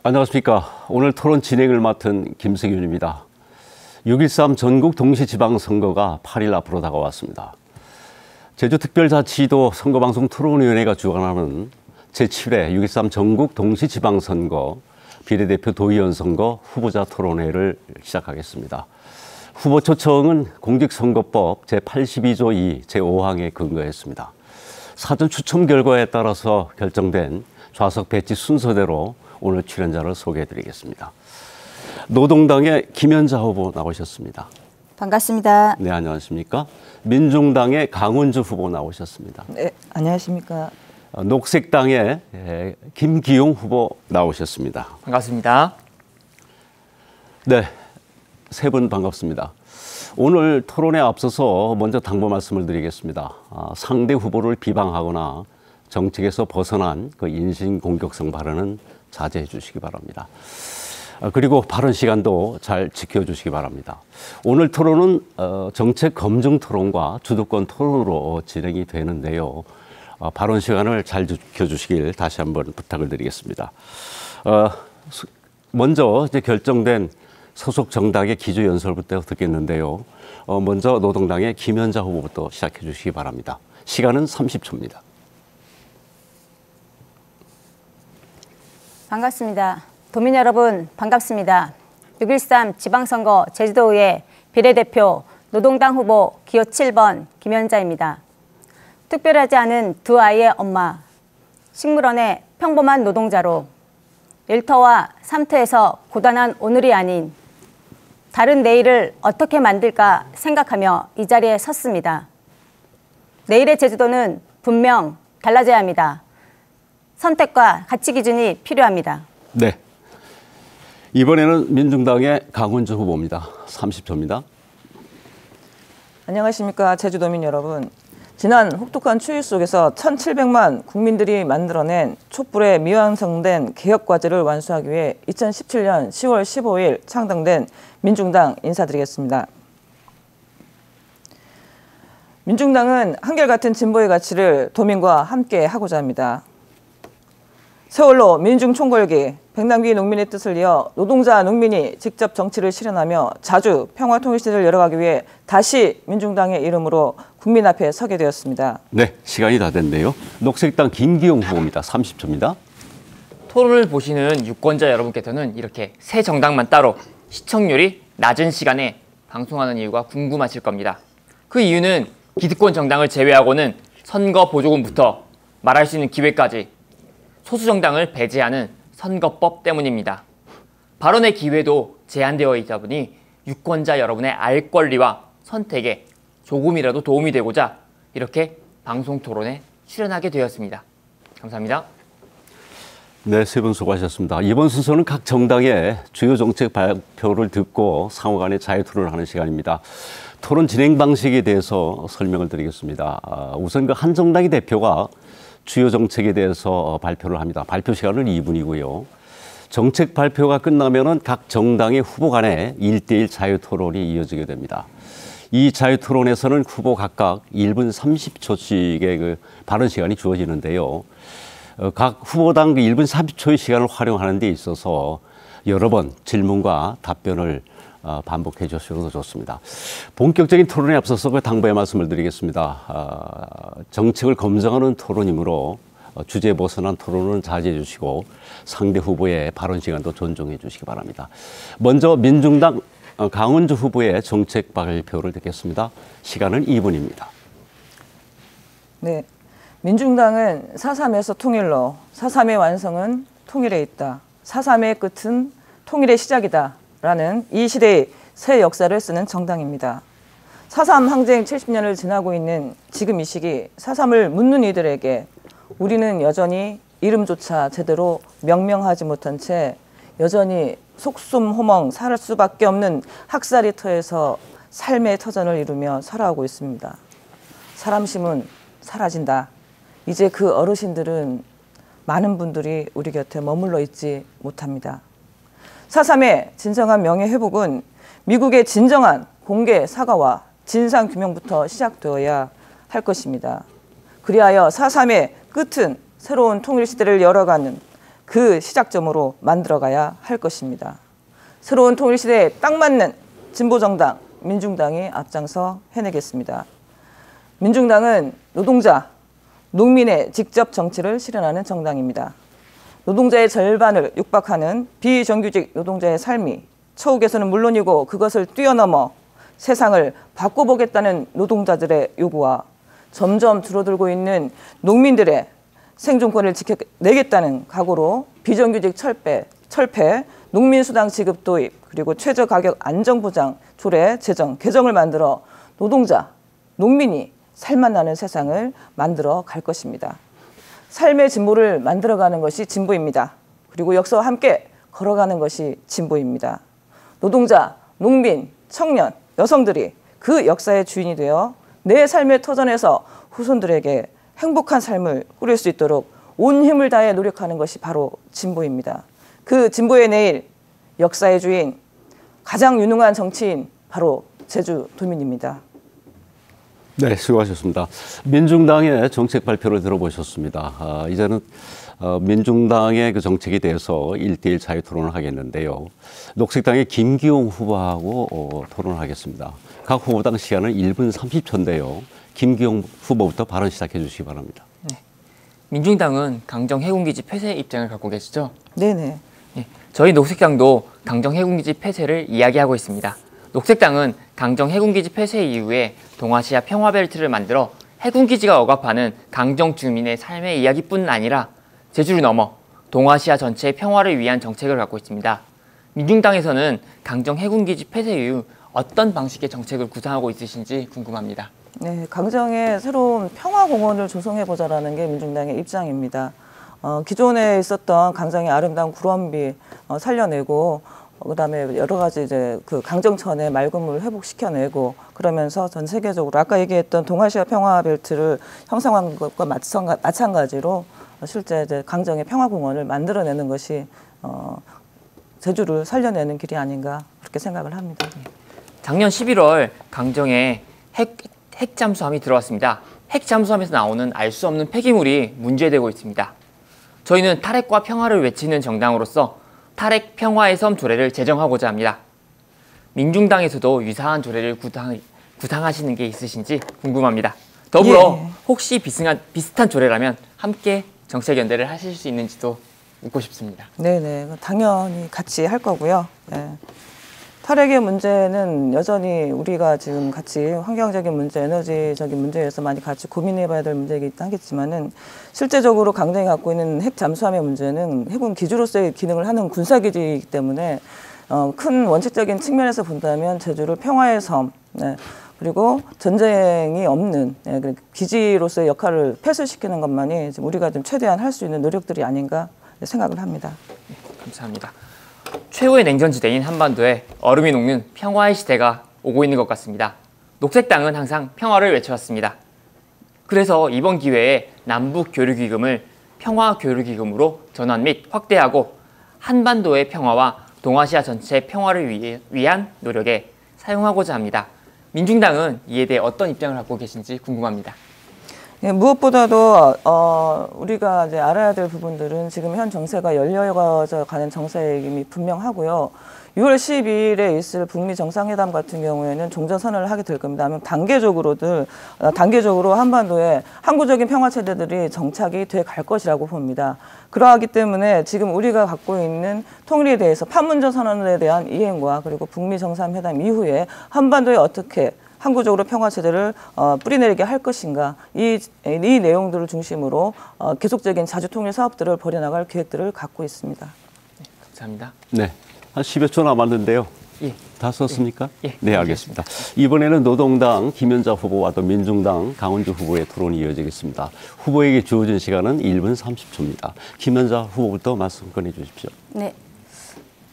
안녕하십니까. 오늘 토론 진행을 맡은 김석윤입니다. 6.13 전국 동시지방선거가 8일 앞으로 다가왔습니다. 제주특별자치도 선거방송 토론위원회가 주관하는 제7회 6.13 전국 동시지방선거 비례대표 도의원 선거 후보자 토론회를 시작하겠습니다. 후보 초청은 공직선거법 제82조 2 제5항에 근거했습니다. 사전 추첨 결과에 따라서 결정된 좌석 배치 순서대로 오늘 출연자를 소개해드리겠습니다. 노동당의 김연자 후보 나오셨습니다. 반갑습니다. 네, 안녕하십니까. 민중당의 강훈주 후보 나오셨습니다. 네, 안녕하십니까. 녹색당의 김기용 후보 나오셨습니다. 반갑습니다. 네, 세 분 반갑습니다. 오늘 토론에 앞서서 먼저 당부 말씀을 드리겠습니다. 상대 후보를 비방하거나 정책에서 벗어난 그 인신공격성 발언은 자제해 주시기 바랍니다. 그리고 발언 시간도 잘 지켜주시기 바랍니다. 오늘 토론은 정책 검증 토론과 주도권 토론으로 진행이 되는데요. 발언 시간을 잘 지켜주시길 다시 한번 부탁을 드리겠습니다. 먼저 이제 결정된 소속 정당의 기조 연설부터 듣겠는데요. 먼저 노동당의 김연자 후보부터 시작해 주시기 바랍니다. 시간은 30초입니다. 반갑습니다. 도민 여러분 반갑습니다. 6.13 지방선거 제주도의회 비례대표 노동당 후보 기호 7번 김연자입니다. 특별하지 않은 두 아이의 엄마, 식물원의 평범한 노동자로 일터와 삼터에서 고단한 오늘이 아닌 다른 내일을 어떻게 만들까 생각하며 이 자리에 섰습니다. 내일의 제주도는 분명 달라져야 합니다. 선택과 가치 기준이 필요합니다. 네. 이번에는 민중당의 강훈주 후보입니다. 30초입니다. 안녕하십니까. 제주도민 여러분. 지난 혹독한 추위 속에서 1,700만 국민들이 만들어낸 촛불에 미완성된 개혁과제를 완수하기 위해 2017년 10월 15일 창당된 민중당 인사드리겠습니다. 민중당은 한결같은 진보의 가치를 도민과 함께 하고자 합니다. 세월로 민중 총궐기, 백남기 농민의 뜻을 이어 노동자, 농민이 직접 정치를 실현하며 자주 평화통일시대를 열어가기 위해 다시 민중당의 이름으로 국민 앞에 서게 되었습니다. 네, 시간이 다 됐네요. 녹색당 김기용 후보입니다. 30초입니다. 토론을 보시는 유권자 여러분께서는 이렇게 새 정당만 따로 시청률이 낮은 시간에 방송하는 이유가 궁금하실 겁니다. 그 이유는 기득권 정당을 제외하고는 선거 보조금부터 말할 수 있는 기회까지 소수 정당을 배제하는 선거법 때문입니다. 발언의 기회도 제한되어 있다 보니 유권자 여러분의 알 권리와 선택에 조금이라도 도움이 되고자 이렇게 방송 토론에 출연하게 되었습니다. 감사합니다. 네, 세 분 수고하셨습니다. 이번 순서는 각 정당의 주요 정책 발표를 듣고 상호간에 자유토론을 하는 시간입니다. 토론 진행 방식에 대해서 설명을 드리겠습니다. 우선 그 한 정당의 대표가 주요 정책에 대해서 발표를 합니다. 발표 시간은 2분이고요. 정책 발표가 끝나면은 각 정당의 후보 간에 1대1 자유토론이 이어지게 됩니다. 이 자유토론에서는 후보 각각 1분 30초씩의 그 발언 시간이 주어지는데요. 각 후보당 그 1분 30초의 시간을 활용하는 데 있어서 여러 번 질문과 답변을 반복해 주셔도 좋습니다. 본격적인 토론에 앞서서 그 당부의 말씀을 드리겠습니다. 정책을 검증하는 토론이므로 주제에 벗어난 토론은 자제해 주시고 상대 후보의 발언 시간도 존중해 주시기 바랍니다. 먼저 민중당 강훈주 후보의 정책 발표를 듣겠습니다. 시간은 2분입니다. 네, 민중당은 4.3에서 통일로, 4.3의 완성은 통일에 있다. 4.3의 끝은 통일의 시작이다. 라는 이 시대의 새 역사를 쓰는 정당입니다. 4.3 항쟁 70년을 지나고 있는 지금 이 시기 4.3을 묻는 이들에게 우리는 여전히 이름조차 제대로 명명하지 못한 채 여전히 속숨호멍 살 수밖에 없는 학살의터에서 삶의 터전을 이루며 살아오고 있습니다. 사람심은 사라진다. 이제 그 어르신들은 많은 분들이 우리 곁에 머물러 있지 못합니다. 4.3의 진정한 명예회복은 미국의 진정한 공개 사과와 진상규명부터 시작되어야 할 것입니다. 그리하여 4.3의 끝은 새로운 통일시대를 열어가는 그 시작점으로 만들어가야 할 것입니다. 새로운 통일시대에 딱 맞는 진보정당 민중당이 앞장서 해내겠습니다. 민중당은 노동자, 농민의 직접 정치를 실현하는 정당입니다. 노동자의 절반을 육박하는 비정규직 노동자의 삶이 처우 개선은 물론이고 그것을 뛰어넘어 세상을 바꿔보겠다는 노동자들의 요구와 점점 줄어들고 있는 농민들의 생존권을 지켜내겠다는 각오로 비정규직 철폐, 농민수당 지급 도입, 그리고 최저가격 안정보장 조례 제정, 개정을 만들어 노동자, 농민이 살맛 나는 세상을 만들어 갈 것입니다. 삶의 진보를 만들어가는 것이 진보입니다. 그리고 역사와 함께 걸어가는 것이 진보입니다. 노동자, 농민, 청년, 여성들이 그 역사의 주인이 되어 내 삶의 터전에서 후손들에게 행복한 삶을 꾸릴 수 있도록 온 힘을 다해 노력하는 것이 바로 진보입니다. 그 진보의 내일, 역사의 주인, 가장 유능한 정치인 바로 제주도민입니다. 네, 수고하셨습니다. 민중당의 정책 발표를 들어보셨습니다. 이제는 민중당의 그 정책에 대해서 1대1 자유 토론을 하겠는데요. 녹색당의 김기용 후보하고 토론을 하겠습니다. 각 후보당 시간은 1분 30초인데요. 김기용 후보부터 발언 시작해 주시기 바랍니다. 네. 민중당은 강정 해군기지 폐쇄 입장을 갖고 계시죠? 네네. 네. 저희 녹색당도 강정 해군기지 폐쇄를 이야기하고 있습니다. 녹색당은 강정 해군기지 폐쇄 이후에 동아시아 평화벨트를 만들어 해군기지가 억압하는 강정 주민의 삶의 이야기뿐 아니라 제주를 넘어 동아시아 전체의 평화를 위한 정책을 갖고 있습니다. 민중당에서는 강정 해군기지 폐쇄 이후 어떤 방식의 정책을 구상하고 있으신지 궁금합니다. 네, 강정에 새로운 평화공원을 조성해보자라는 게 민중당의 입장입니다. 기존에 있었던 강정의 아름다운 구럼비 살려내고 그다음에 여러 가지 이제 그 강정천의 맑음을 회복시켜내고 그러면서 전 세계적으로 아까 얘기했던 동아시아 평화벨트를 형성한 것과 마찬가지로 실제 이제 강정의 평화공원을 만들어내는 것이 제주를 살려내는 길이 아닌가 그렇게 생각을 합니다. 작년 11월 강정에 핵 잠수함이 들어왔습니다. 핵 잠수함에서 나오는 알 수 없는 폐기물이 문제되고 있습니다. 저희는 탈핵과 평화를 외치는 정당으로서 탈핵 평화의 섬 조례를 제정하고자 합니다. 민중당에서도 유사한 조례를 구상하시는 게 있으신지 궁금합니다. 더불어 혹시 비슷한 조례라면 함께 정책연대를 하실 수 있는지도 묻고 싶습니다. 네네, 당연히 같이 할 거고요. 네. 탈핵의 문제는 여전히 우리가 지금 같이 환경적인 문제, 에너지적인 문제에서 많이 같이 고민해봐야 될 문제이긴 하겠지만은 실제적으로 강정이 갖고 있는 핵 잠수함의 문제는 해군 기지로서의 기능을 하는 군사기지이기 때문에 큰 원칙적인 측면에서 본다면 제주를 평화의 섬, 네, 그리고 전쟁이 없는 기지로서의 역할을 폐쇄시키는 것만이 지금 우리가 좀 최대한 할 수 있는 노력들이 아닌가 생각을 합니다. 네, 감사합니다. 최후의 냉전지대인 한반도에 얼음이 녹는 평화의 시대가 오고 있는 것 같습니다. 녹색당은 항상 평화를 외쳐왔습니다. 그래서 이번 기회에 남북교류기금을 평화교류기금으로 전환 및 확대하고 한반도의 평화와 동아시아 전체 평화를 위한 노력에 사용하고자 합니다. 민중당은 이에 대해 어떤 입장을 갖고 계신지 궁금합니다. 예, 무엇보다도 우리가 이제 알아야 될 부분들은 지금 현 정세가 열려져 가는 정세임이 분명하고요. 6월 12일에 있을 북미 정상회담 같은 경우에는 종전선언을 하게 될 겁니다. 하면 단계적으로 한반도에 항구적인 평화 체제들이 정착이 돼 갈 것이라고 봅니다. 그러하기 때문에 지금 우리가 갖고 있는 통일에 대해서 판문점 선언에 대한 이행과 그리고 북미 정상회담 이후에 한반도에 어떻게 항구적으로 평화체제를 뿌리내리게 할 것인가 이 내용들을 중심으로 계속적인 자주통일 사업들을 벌여나갈 계획들을 갖고 있습니다. 네, 감사합니다. 네, 한 10여 초 남았는데요. 예. 다 썼습니까? 예. 네, 알겠습니다. 이번에는 노동당 김연자 후보와 또 민중당 강원주 후보의 토론이 이어지겠습니다. 후보에게 주어진 시간은 1분 30초입니다. 김연자 후보부터 말씀 꺼내 주십시오. 네.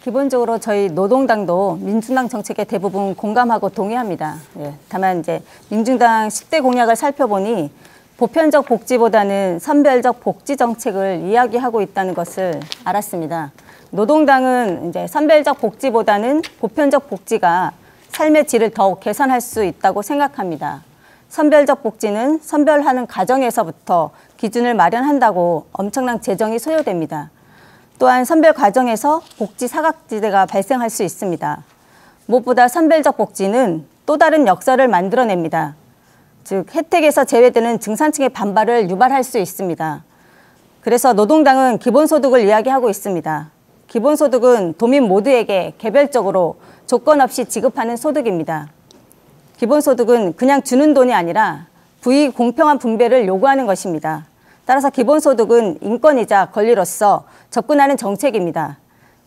기본적으로 저희 노동당도 민중당 정책에 대부분 공감하고 동의합니다. 예, 다만 이제 민중당 10대 공약을 살펴보니 보편적 복지보다는 선별적 복지 정책을 이야기하고 있다는 것을 알았습니다. 노동당은 이제 선별적 복지보다는 보편적 복지가 삶의 질을 더욱 개선할 수 있다고 생각합니다. 선별적 복지는 선별하는 과정에서부터 기준을 마련한다고 엄청난 재정이 소요됩니다. 또한 선별 과정에서 복지 사각지대가 발생할 수 있습니다. 무엇보다 선별적 복지는 또 다른 역설을 만들어냅니다. 즉 혜택에서 제외되는 중산층의 반발을 유발할 수 있습니다. 그래서 노동당은 기본소득을 이야기하고 있습니다. 기본소득은 도민 모두에게 개별적으로 조건 없이 지급하는 소득입니다. 기본소득은 그냥 주는 돈이 아니라 부의 공평한 분배를 요구하는 것입니다. 따라서 기본소득은 인권이자 권리로서 접근하는 정책입니다.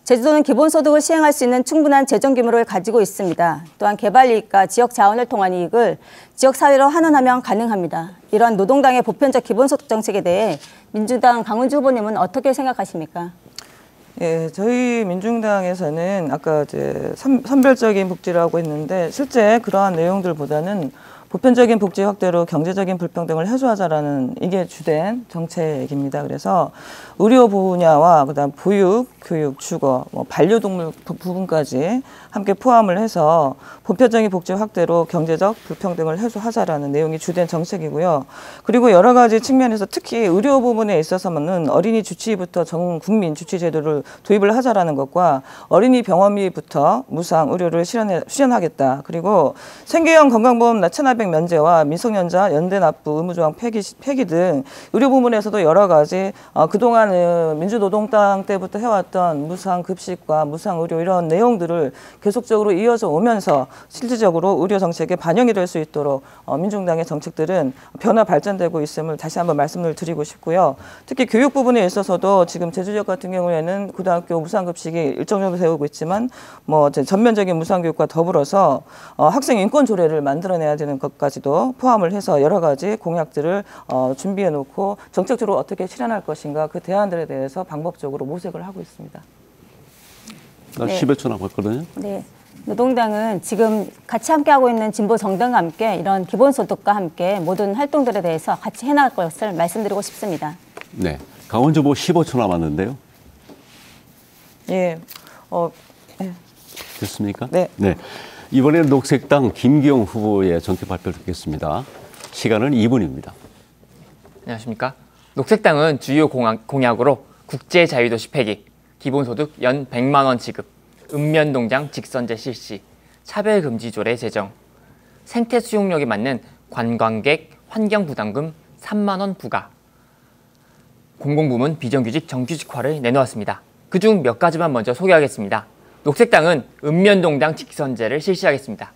제주도는 기본소득을 시행할 수 있는 충분한 재정 규모를 가지고 있습니다. 또한 개발 이익과 지역 자원을 통한 이익을 지역사회로 환원하면 가능합니다. 이러한 노동당의 보편적 기본소득 정책에 대해 민주당 강은주 후보님은 어떻게 생각하십니까? 예, 저희 민중당에서는 아까 이제 선별적인 복지라고 했는데 실제 그러한 내용들보다는 보편적인 복지 확대로 경제적인 불평등을 해소하자라는 이게 주된 정책입니다. 그래서 의료 분야와 그다음 보육, 교육, 주거, 반려동물 부분까지 함께 포함을 해서 보편적인 복지 확대로 경제적 불평등을 해소하자라는 내용이 주된 정책이고요. 그리고 여러 가지 측면에서 특히 의료 부분에 있어서는 어린이 주치의부터 전 국민 주치 제도를 도입을 하자라는 것과 어린이 병원비부터 무상 의료를 실현하겠다. 그리고 생계형 건강보험 체납액 면제와 미성년자 연대 납부 의무조항 폐기 등 의료 부문에서도 여러 가지 그동안 민주노동당 때부터 해왔던 무상 급식과 무상 의료 이런 내용들을 계속적으로 이어져 오면서 실질적으로 의료 정책에 반영이 될 수 있도록 민중당의 정책들은 변화 발전되고 있음을 다시 한번 말씀을 드리고 싶고요. 특히 교육 부분에 있어서도 지금 제주 지역 같은 경우에는 고등학교 무상 급식이 일정 정도 되고 있지만 전면적인 무상 교육과 더불어서 학생 인권 조례를 만들어내야 되는 것까지도 포함을 해서 여러 가지 공약들을 준비해 놓고 정책적으로 어떻게 실현할 것인가 그 대안들에 대해서 방법적으로 모색을 하고 있습니다. 나 10여 초 남았거든요. 네. 노동당은 지금 같이 함께하고 있는 진보 정당과 함께 이런 기본소득과 함께 모든 활동들에 대해서 같이 해나갈 것을 말씀드리고 싶습니다. 네. 강원주 후보 15초 남았는데요. 예. 됐습니까? 네. 네. 이번에는 녹색당 김기용 후보의 정책 발표를 듣겠습니다. 시간은 2분입니다. 안녕하십니까? 녹색당은 주요 공약으로 국제자유도시 폐기, 기본소득 연 100만 원 지급, 읍면동장 직선제 실시, 차별금지조례 제정, 생태 수용력에 맞는 관광객 환경부담금 3만 원 부과, 공공부문 비정규직 정규직화를 내놓았습니다. 그중 몇 가지만 먼저 소개하겠습니다. 녹색당은 읍면동장 직선제를 실시하겠습니다.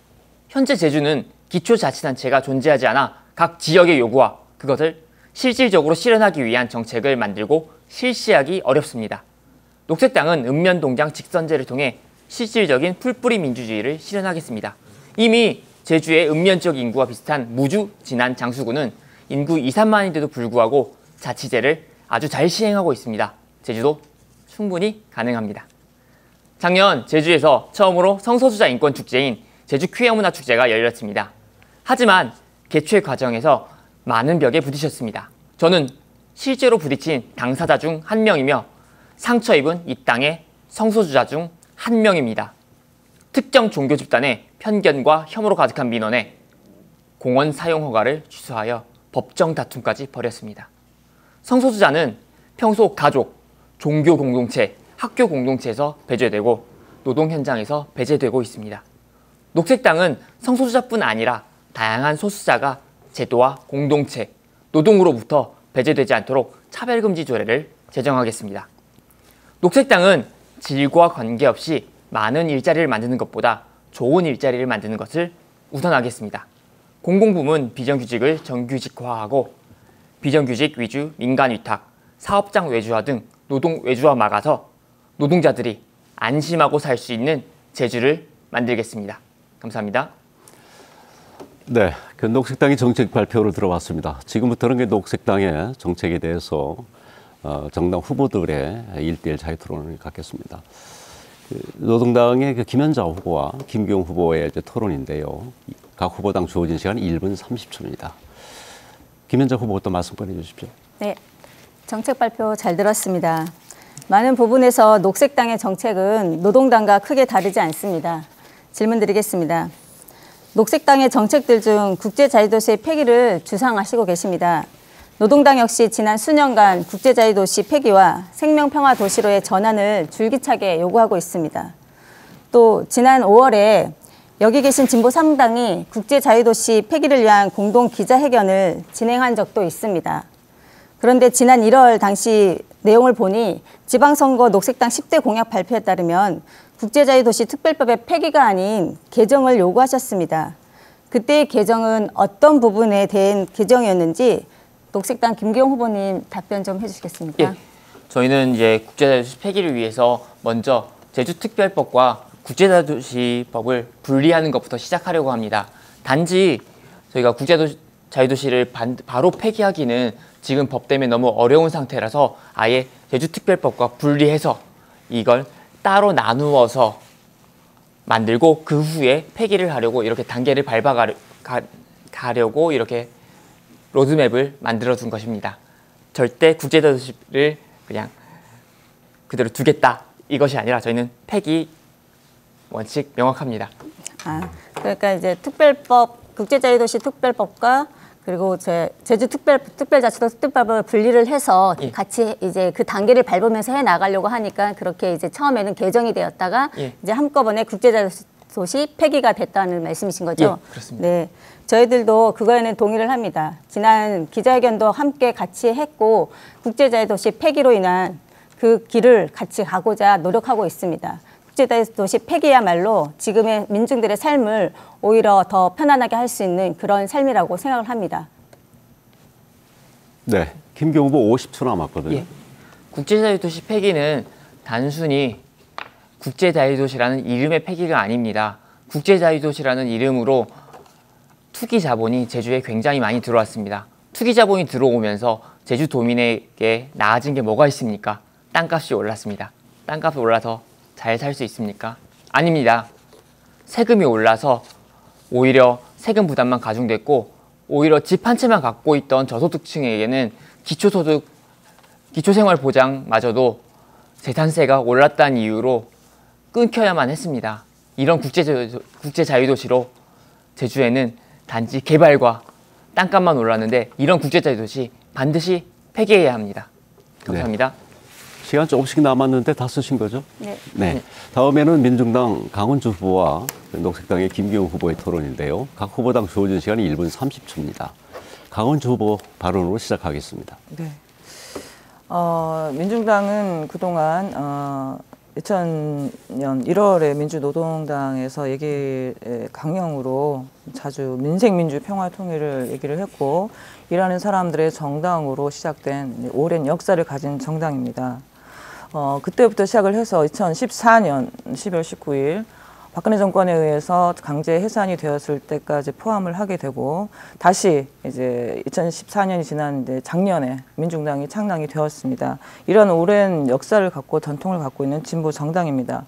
현재 제주는 기초자치단체가 존재하지 않아 각 지역의 요구와 그것을 실질적으로 실현하기 위한 정책을 만들고 실시하기 어렵습니다. 녹색당은 읍면동장 직선제를 통해 실질적인 풀뿌리 민주주의를 실현하겠습니다. 이미 제주의 읍면 지역 인구와 비슷한 무주, 진안, 장수구는 인구 2, 3만인데도 불구하고 자치제를 아주 잘 시행하고 있습니다. 제주도 충분히 가능합니다. 작년 제주에서 처음으로 성소수자 인권 축제인 제주 퀴어 문화 축제가 열렸습니다. 하지만 개최 과정에서 많은 벽에 부딪혔습니다. 저는 실제로 부딪힌 당사자 중 한 명이며 상처 입은 이 땅의 성소수자 중 한 명입니다. 특정 종교 집단의 편견과 혐오로 가득한 민원에 공원 사용 허가를 취소하여 법정 다툼까지 벌였습니다. 성소수자는 평소 가족, 종교 공동체, 학교 공동체에서 배제되고 노동 현장에서 배제되고 있습니다. 녹색당은 성소수자뿐 아니라 다양한 소수자가 제도와 공동체, 노동으로부터 배제되지 않도록 차별금지 조례를 제정하겠습니다. 녹색당은 질과 관계없이 많은 일자리를 만드는 것보다 좋은 일자리를 만드는 것을 우선하겠습니다. 공공부문 비정규직을 정규직화하고 비정규직 위주 민간 위탁, 사업장 외주화 등 노동 외주화 막아서 노동자들이 안심하고 살 수 있는 제주를 만들겠습니다. 감사합니다. 네, 그 녹색당의 정책 발표를 들어봤습니다. 지금부터는 그 녹색당의 정책에 대해서 정당 후보들의 1대1 자유토론을 갖겠습니다. 노동당의 그 김현자 후보와 김기용 후보의 이제 토론인데요. 각 후보당 주어진 시간은 1분 30초입니다. 김현자 후보부터 말씀 보내주십시오. 네, 정책 발표 잘 들었습니다. 많은 부분에서 녹색당의 정책은 노동당과 크게 다르지 않습니다. 질문 드리겠습니다. 녹색당의 정책들 중 국제자유도시의 폐기를 주장하시고 계십니다. 노동당 역시 지난 수년간 국제자유도시 폐기와 생명평화도시로의 전환을 줄기차게 요구하고 있습니다. 또 지난 5월에 여기 계신 진보 3당이 국제자유도시 폐기를 위한 공동 기자회견을 진행한 적도 있습니다. 그런데 지난 1월 당시 내용을 보니 지방선거 녹색당 10대 공약 발표에 따르면 국제자유도시 특별법의 폐기가 아닌 개정을 요구하셨습니다. 그때의 개정은 어떤 부분에 대한 개정이었는지 녹색당 김기용 후보님 답변 좀 해주시겠습니까? 예, 저희는 이제 국제자유도시 폐기를 위해서 먼저 제주특별법과 국제자유도시법을 분리하는 것부터 시작하려고 합니다. 단지 저희가 국제자유도시를 바로 폐기하기는 지금 법 때문에 너무 어려운 상태라서 아예 제주특별법과 분리해서 이걸 따로 나누어서 만들고 그 후에 폐기를 하려고 이렇게 단계를 밟아가려고 이렇게 로드맵을 만들어둔 것입니다. 절대 국제자유도시를 그냥 그대로 두겠다 이것이 아니라 저희는 폐기 원칙 명확합니다. 그러니까 이제 특별법, 국제자유도시 특별법과 그리고 제주 특별자치도 특별법을 분리를 해서 예. 같이 이제 그 단계를 밟으면서 해 나가려고 하니까 그렇게 이제 처음에는 개정이 되었다가 예. 이제 한꺼번에 국제자유도시 폐기가 됐다는 말씀이신 거죠? 예, 그렇습니다. 네, 저희들도 그거에는 동의를 합니다. 지난 기자회견도 함께 같이 했고 국제자유도시 폐기로 인한 그 길을 같이 가고자 노력하고 있습니다. 국제자유도시 폐기야말로 지금의 민중들의 삶을 오히려 더 편안하게 할 수 있는 그런 삶이라고 생각을 합니다. 네, 김기용 후보 50초 남았거든요. 예. 국제자유도시 폐기는 단순히 국제자유도시라는 이름의 폐기가 아닙니다. 국제자유도시라는 이름으로 투기 자본이 제주에 굉장히 많이 들어왔습니다. 투기 자본이 들어오면서 제주도민에게 나아진 게 뭐가 있습니까? 땅값이 올랐습니다. 땅값이 올라서 잘 살 수 있습니까? 아닙니다. 세금이 올라서 오히려 세금 부담만 가중됐고 오히려 집 한 채만 갖고 있던 저소득층에게는 기초생활보장마저도 재산세가 올랐다는 이유로 끊겨야만 했습니다. 이런 국제자유도시로 제주에는 단지 개발과 땅값만 올랐는데 이런 국제자유도시 반드시 폐기해야 합니다. 감사합니다. 네. 시간 조금씩 남았는데 다 쓰신 거죠? 네. 네. 다음에는 민중당 강원주 후보와 녹색당의 김기용 후보의 토론인데요. 각 후보당 주어진 시간이 1분 30초입니다. 강원주 후보 발언으로 시작하겠습니다. 네. 민중당은 그동안 2000년 1월에 민주노동당에서 강령으로 자주 민생민주평화통일을 얘기를 했고 일하는 사람들의 정당으로 시작된 오랜 역사를 가진 정당입니다. 그때부터 시작을 해서 2014년 12월 19일 박근혜 정권에 의해서 강제 해산이 되었을 때까지 포함을 하게 되고 다시 이제 2014년이 지난 작년에 민중당이 창당이 되었습니다. 이런 오랜 역사를 갖고 전통을 갖고 있는 진보 정당입니다.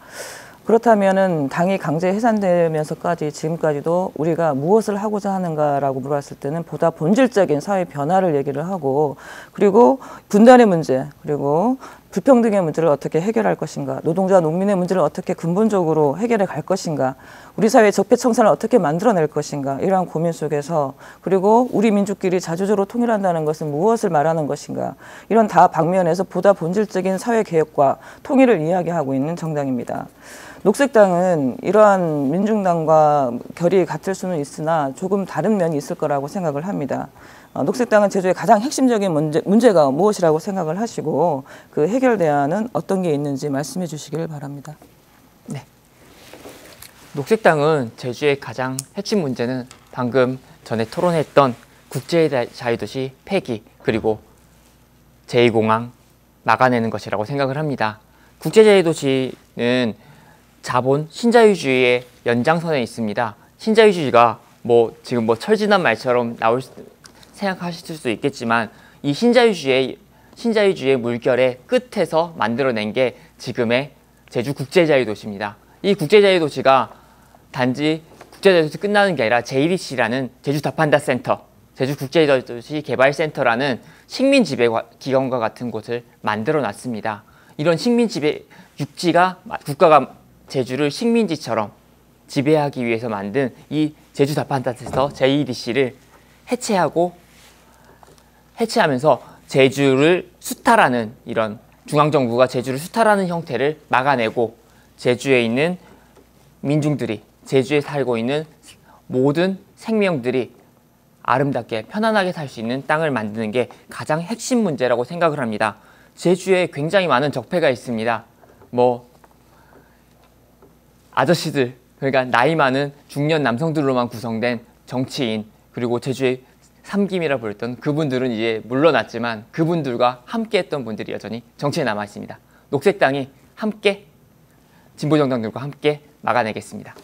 그렇다면은 당이 강제 해산되면서까지 지금까지도 우리가 무엇을 하고자 하는가라고 물어봤을 때는 보다 본질적인 사회 변화를 얘기를 하고 그리고 분단의 문제 그리고 불평등의 문제를 어떻게 해결할 것인가, 노동자 농민의 문제를 어떻게 근본적으로 해결해 갈 것인가, 우리 사회의 적폐청산을 어떻게 만들어낼 것인가 이러한 고민 속에서 그리고 우리 민족끼리 자주적으로 통일한다는 것은 무엇을 말하는 것인가 이런 다 방면에서 보다 본질적인 사회개혁과 통일을 이야기하고 있는 정당입니다. 녹색당은 이러한 민중당과 결이 같을 수는 있으나 조금 다른 면이 있을 거라고 생각을 합니다. 녹색당은 제주의 가장 핵심적인 문제가 무엇이라고 생각을 하시고 그 해결 대안은 어떤 게 있는지 말씀해 주시길 바랍니다. 네. 녹색당은 제주의 가장 핵심 문제는 방금 전에 토론했던 국제자유도시 폐기 그리고 제2공항 막아내는 것이라고 생각을 합니다. 국제자유도시는 자본, 신자유주의의 연장선에 있습니다. 신자유주의가 지금 철진한 말처럼 생각하실 수 있겠지만 이 신자유주의의 물결의 끝에서 만들어낸 게 지금의 제주 국제자유도시입니다. 이 국제자유도시가 단지 국제자유도시 끝나는 게 아니라 JDC라는 제주다판다센터, 제주국제자유도시 개발센터라는 식민지배기관과 같은 곳을 만들어 놨습니다. 이런 식민지배 육지가 국가가 제주를 식민지처럼 지배하기 위해서 만든 이 제주다판다센터 JEDC를 해체하고 해체하면서 제주를 수탈하는 이런 중앙정부가 제주를 수탈하는 형태를 막아내고 제주에 있는 민중들이 제주에 살고 있는 모든 생명들이 아름답게 편안하게 살 수 있는 땅을 만드는 게 가장 핵심 문제라고 생각을 합니다. 제주에 굉장히 많은 적폐가 있습니다. 뭐 아저씨들, 그러니까 나이 많은 중년 남성들로만 구성된 정치인, 그리고 제주의 삼김이라 불렸던 그분들은 이제 물러났지만 그분들과 함께 했던 분들이 여전히 정치에 남아 있습니다. 녹색당이 함께 진보정당들과 함께 막아내겠습니다.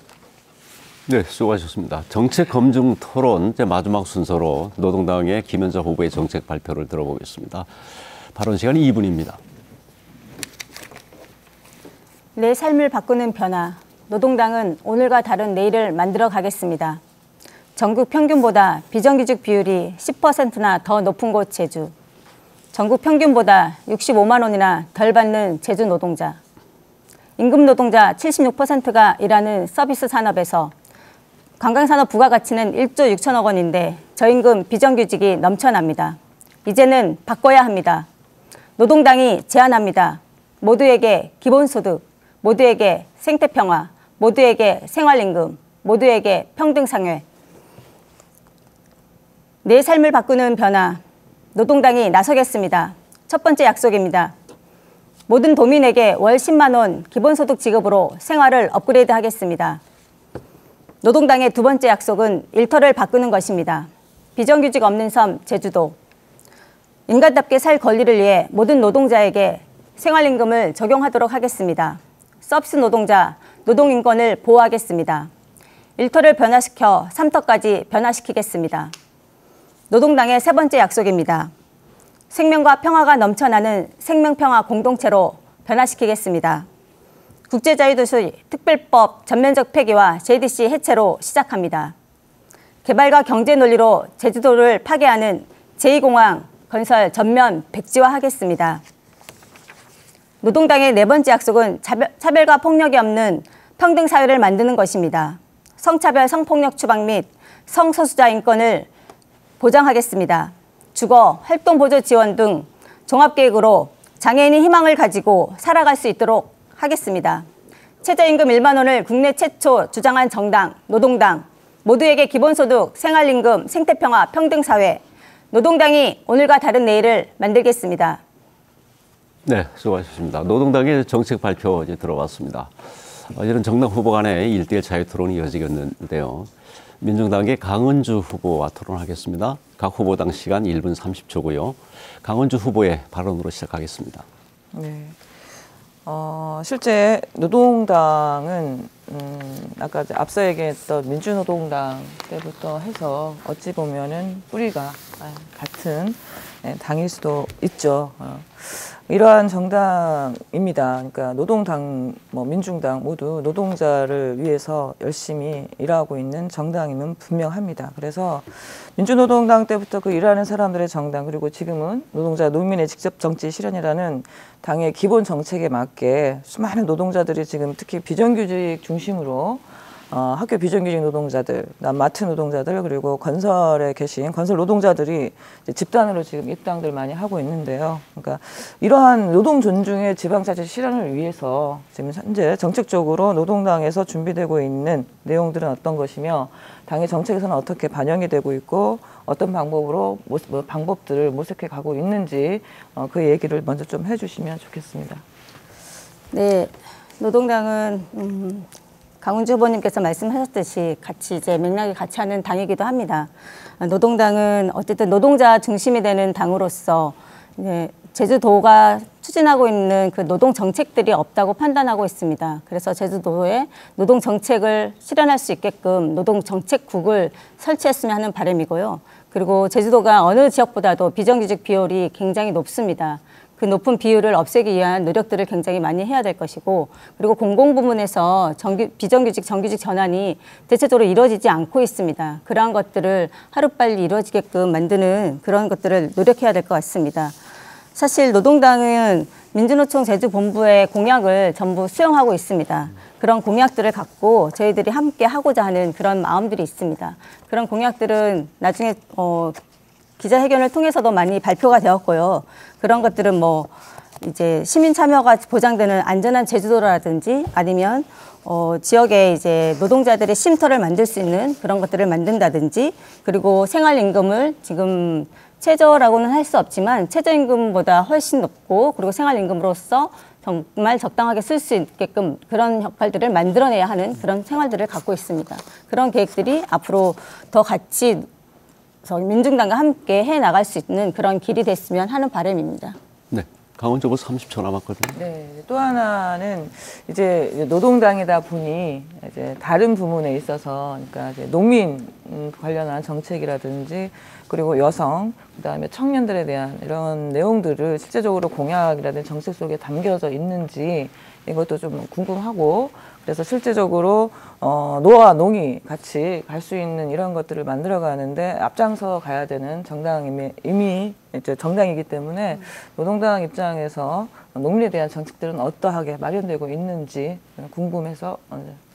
네, 수고하셨습니다. 정책 검증 토론 이제 마지막 순서로 노동당의 김현자 후보의 정책 발표를 들어보겠습니다. 발언 시간이 2분입니다. 내 삶을 바꾸는 변화. 노동당은 오늘과 다른 내일을 만들어 가겠습니다. 전국 평균보다 비정규직 비율이 10%나 더 높은 곳 제주. 전국 평균보다 65만 원이나 덜 받는 제주 노동자. 임금 노동자 76%가 일하는 서비스 산업에서 관광산업 부가가치는 1조 6천억 원인데 저임금 비정규직이 넘쳐납니다. 이제는 바꿔야 합니다. 노동당이 제안합니다. 모두에게 기본소득, 모두에게 생태평화, 모두에게 생활임금, 모두에게 평등상회. 내 삶을 바꾸는 변화, 노동당이 나서겠습니다. 첫 번째 약속입니다. 모든 도민에게 월 10만 원 기본소득 지급으로 생활을 업그레이드 하겠습니다. 노동당의 두 번째 약속은 일터를 바꾸는 것입니다. 비정규직 없는 섬 제주도. 인간답게 살 권리를 위해 모든 노동자에게 생활임금을 적용하도록 하겠습니다. 서비스 노동자, 노동인권을 보호하겠습니다. 일터를 변화시켜 삼터까지 변화시키겠습니다. 노동당의 세 번째 약속입니다. 생명과 평화가 넘쳐나는 생명평화 공동체로 변화시키겠습니다. 국제자유도시 특별법 전면적 폐기와 JDC 해체로 시작합니다. 개발과 경제 논리로 제주도를 파괴하는 제2공항 건설 전면 백지화하겠습니다. 노동당의 네 번째 약속은 차별과 폭력이 없는 평등사회를 만드는 것입니다. 성차별, 성폭력 추방 및 성소수자 인권을 보장하겠습니다. 주거, 활동보조 지원 등 종합계획으로 장애인이 희망을 가지고 살아갈 수 있도록 하겠습니다. 최저임금 1만 원을 국내 최초 주장한 정당, 노동당, 모두에게 기본소득, 생활임금, 생태평화, 평등사회, 노동당이 오늘과 다른 내일을 만들겠습니다. 네, 수고하셨습니다. 노동당의 정책 발표 이제 들어봤습니다. 이런 정당 후보 간의 1대1 자유토론이 이어지겠는데요. 민중당의 강은주 후보와 토론하겠습니다. 각 후보당 시간 1분 30초고요. 강은주 후보의 발언으로 시작하겠습니다. 네. 실제 노동당은 아까 앞서 얘기했던 민주노동당 때부터 해서 어찌 보면은 뿌리가 같은 당일 수도 있죠. 이러한 정당입니다. 그러니까 노동당, 민중당 모두 노동자를 위해서 열심히 일하고 있는 정당임은 분명합니다. 그래서 민주노동당 때부터 그 일하는 사람들의 정당, 그리고 지금은 노동자, 노민의 직접 정치 실현이라는 당의 기본 정책에 맞게 수많은 노동자들이 지금 특히 비정규직 중심으로 학교 비정규직 노동자들, 마트 노동자들, 그리고 건설에 계신 건설 노동자들이 집단으로 지금 입당들 많이 하고 있는데요. 그러니까 이러한 노동 존중의 지방자치 실현을 위해서 지금 현재 정책적으로 노동당에서 준비되고 있는 내용들은 어떤 것이며 당의 정책에서는 어떻게 반영이 되고 있고 어떤 방법으로 방법들을 모색해 가고 있는지 그 얘기를 먼저 좀 해주시면 좋겠습니다. 네, 노동당은 강은주 후보님께서 말씀하셨듯이 같이 이제 맥락이 같이 하는 당이기도 합니다. 노동당은 어쨌든 노동자 중심이 되는 당으로서 이제 제주도가 추진하고 있는 그 노동 정책들이 없다고 판단하고 있습니다. 그래서 제주도에 노동 정책을 실현할 수 있게끔 노동 정책국을 설치했으면 하는 바람이고요. 그리고 제주도가 어느 지역보다도 비정규직 비율이 굉장히 높습니다. 그 높은 비율을 없애기 위한 노력들을 굉장히 많이 해야 될 것이고, 그리고 공공부문에서 비정규직, 정규직 전환이 대체적으로 이루어지지 않고 있습니다. 그러한 것들을 하루빨리 이루어지게끔 만드는 그런 것들을 노력해야 될 것 같습니다. 사실 노동당은 민주노총 제주본부의 공약을 전부 수용하고 있습니다. 그런 공약들을 갖고 저희들이 함께 하고자 하는 그런 마음들이 있습니다. 그런 공약들은 나중에 기자회견을 통해서도 많이 발표가 되었고요. 그런 것들은 뭐 이제 시민 참여가 보장되는 안전한 제주도라든지 아니면 지역에 이제 노동자들의 쉼터를 만들 수 있는 그런 것들을 만든다든지, 그리고 생활임금을 지금 최저라고는 할 수 없지만 최저임금보다 훨씬 높고, 그리고 생활임금으로서 정말 적당하게 쓸 수 있게끔 그런 역할들을 만들어내야 하는 그런 생활들을 갖고 있습니다. 그런 계획들이 앞으로 더 같이 저희 민중당과 함께 해 나갈 수 있는 그런 길이 됐으면 하는 바람입니다. 네. 강원정보 30초 남았거든요. 네, 또 하나는 이제 노동당이다 보니 이제 다른 부문에 있어서, 그러니까 이제 농민 관련한 정책이라든지, 그리고 여성, 그다음에 청년들에 대한 이런 내용들을 실제적으로 공약이라든지 정책 속에 담겨져 있는지 이것도 좀 궁금하고, 그래서 실제적으로 노와 농이 같이 갈 수 있는 이런 것들을 만들어 가는데 앞장서 가야 되는 이미 이제 정당이기 때문에 노동당 입장에서 농민에 대한 정책들은 어떠하게 마련되고 있는지 궁금해서